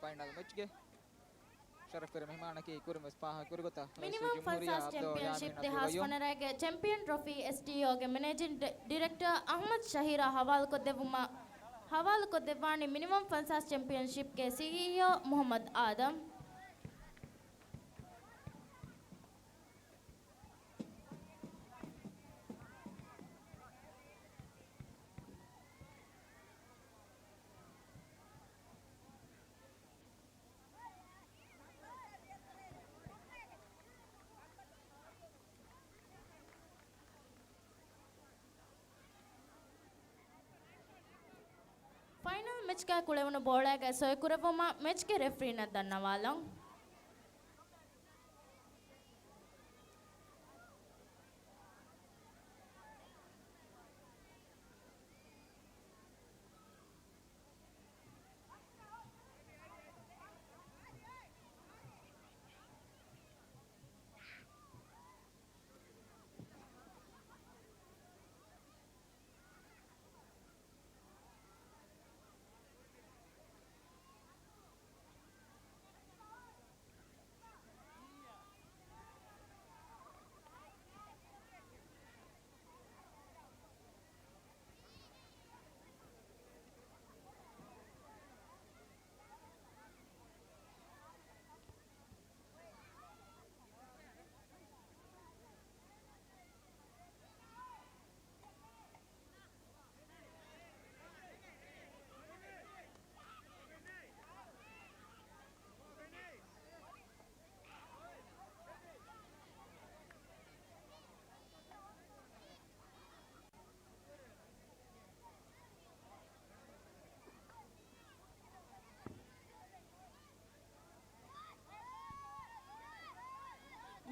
final match ge sharaf kare mehman ki kurum spaha kurgota Minimum Fansas Championship the Haspanarage Champion Trophy STO के Managing Director Ahmad Shahira हवाल को देवानी minimum फंसास championship के CEO Mohammad आदम final match का कुलेवनु बोला है सोय कुरेवमा match के referee न दन्नवालंग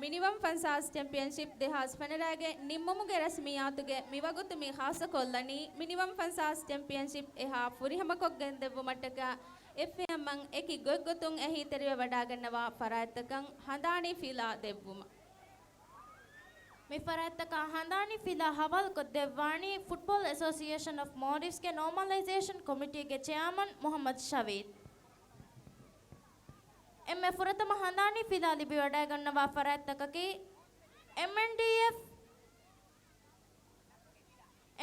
मिनिमम फंसास चैंपियनशिप देहास फनरागे निम्ममुगे रस्मियातुगे मिवगुतु मी खास कोल्लनी मिनिमम फंसास चैंपियनशिप एहा फुरी हमको गेंदेवु मटका एफएमंग एकी गोगुतुंग एही तेरिवे वडागन्नवा फरायतकं हंदानी फिला देवुमा मी फरायतका हंदानी फिला हवाल को देवानी फुटबॉल एसोसिएशन ऑफ मॉरिस के नॉर्मलाइजेशन कमिटी के चेयरमैन मोहम्मद शवीद एम फुरतम हंदानी फिला लिबी वडागन्नवा फरायतककी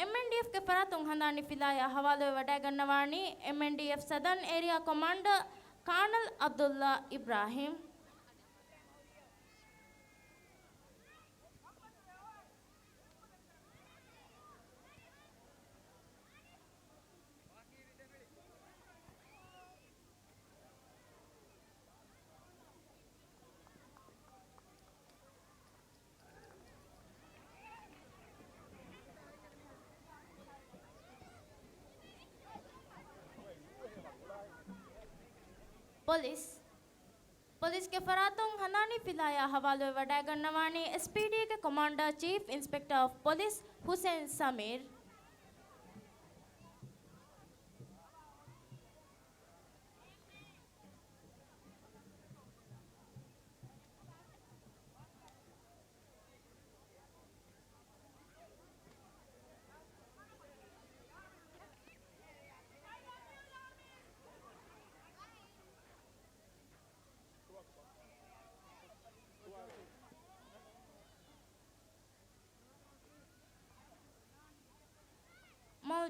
MNDF के फरातुंग हंदानी फिला या हवाले वडागन्नवानी MNDF southern area commander colonel Abdulla Ibrahim police के फरातुंग हनानी फिलाया हवाले वडागन्नवानी SPD के commander chief inspector of police Hussain Sameer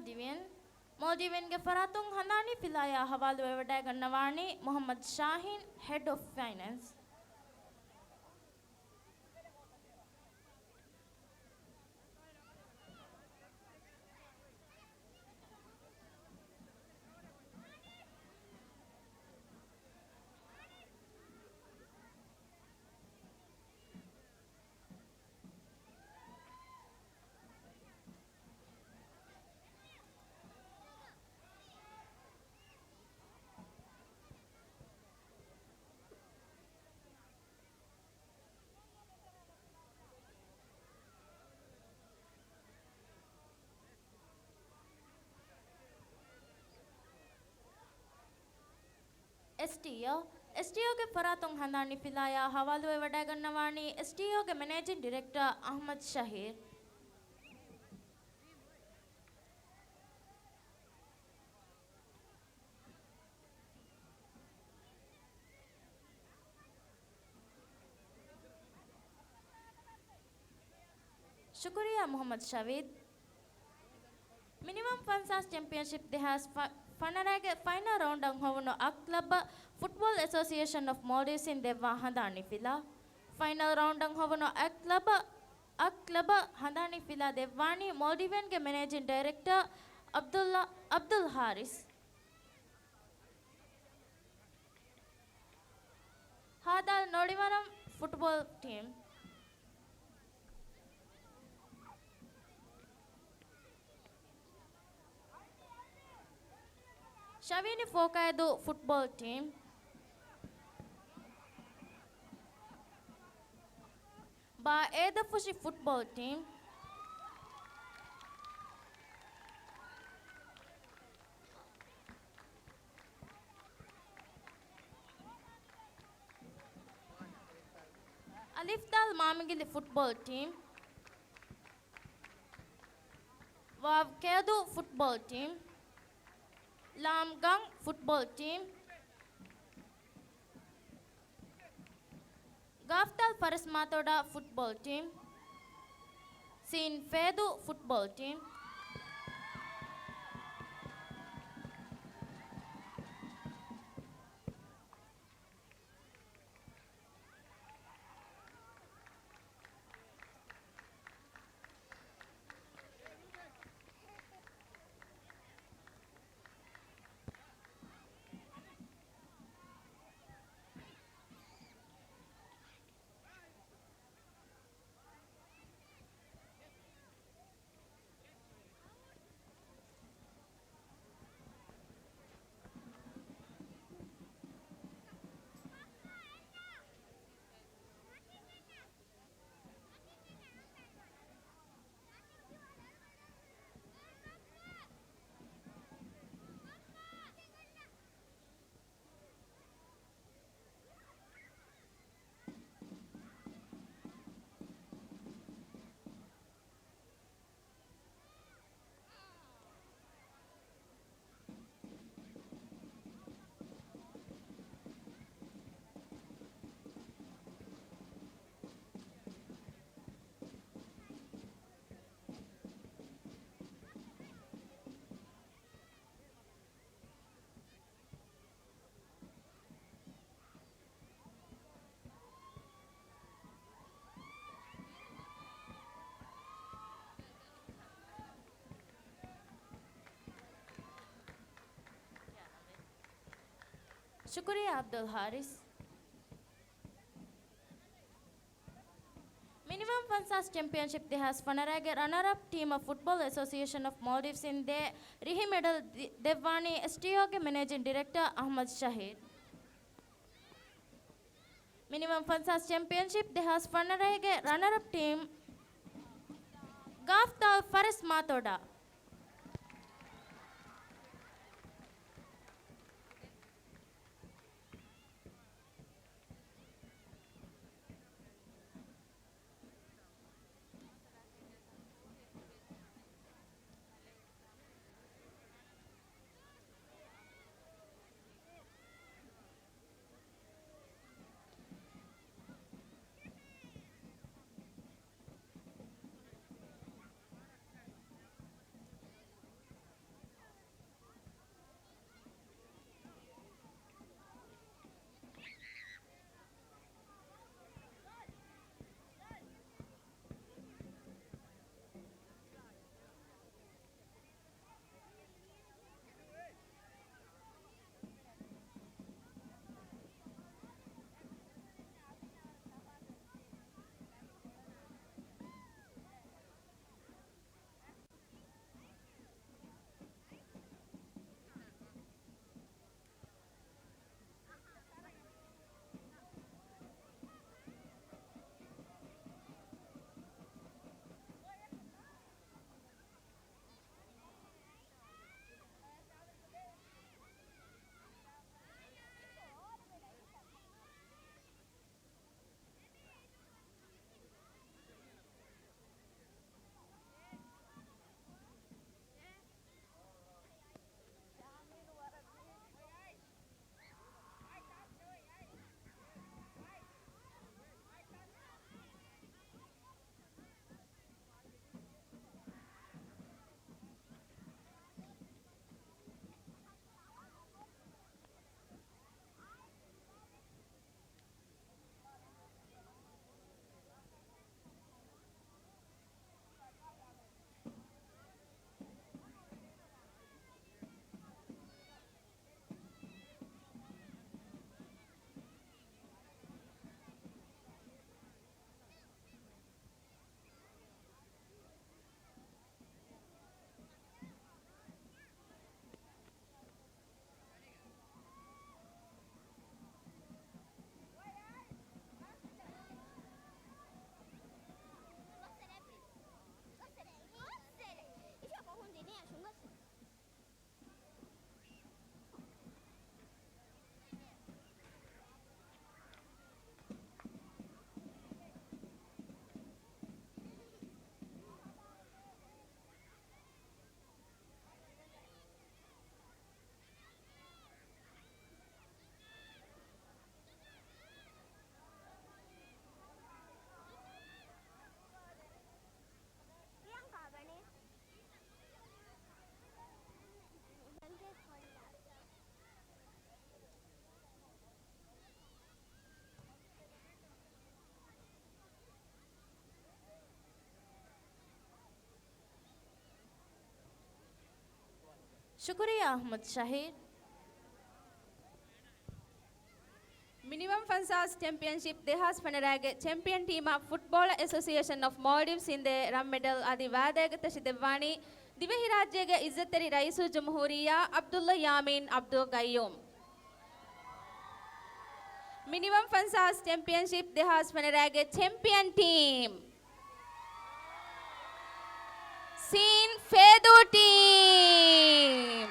Maldivian के फरातुंग हनानी फिलाया हवाले वडा गन्नवानी Mohamed Shaheen head of finance STO के फरातुंग हनानी फिलाया हवाले वडा गन्नवानी एसटीओ के मैनेजिंग डायरेक्टर अहमद शहीर शुक्रिया मोहम्मद शाविद मिनिमम फंसास चैंपियनशिप देहास फनरागे फाइनल राउंड होवनो अक्लब फुटबॉल एसोसिएशन ऑफ मॉल्डीव्स इन देवा हंदानी फिला फाइनल राउंड होवनो अक्लब हंदानी फिला देवानी मॉल्डीवियन के मैनेजिंग डायरेक्टर अब्दुल हारिस हादाल नोडिवरम football team Shavini Fokaidu football team. Ba Eda Fushi football team. Alifdal Mamigili football team. Wav Kedu football team. Lamgang football team, Gaftal Faris Matoda football team, Sin Fedu football team, Shukriya Abdul Haris. Minimum Fansas Championship they has Fanarage runner-up team of Football Association of Maldives in the Rihi Medal Devani STO के Managing Director Ahmad Shahid. Minimum Fansas Championship they has Fanarage runner-up team Gaftal Faris Matoda. शुक्रिया Ahmad Shahir. Minimum Fansas Championship Dehas Fanarage Champion Team of Football Association of Maldives in the Ram Medal Adi Vadeg Tashidevani Divehi Rajyege Izzateri Raisu Jamhuriya Abdullah Yamin Abdul Gayyum. Minimum Fansas Championship Dehas Fanarage Champion Team Scene Fedu Team.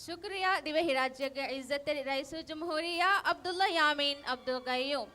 शुक्रिया दिवे राज्य के इज्जत rice जमहूरिया Abdullah यामीन Abdul Gayoom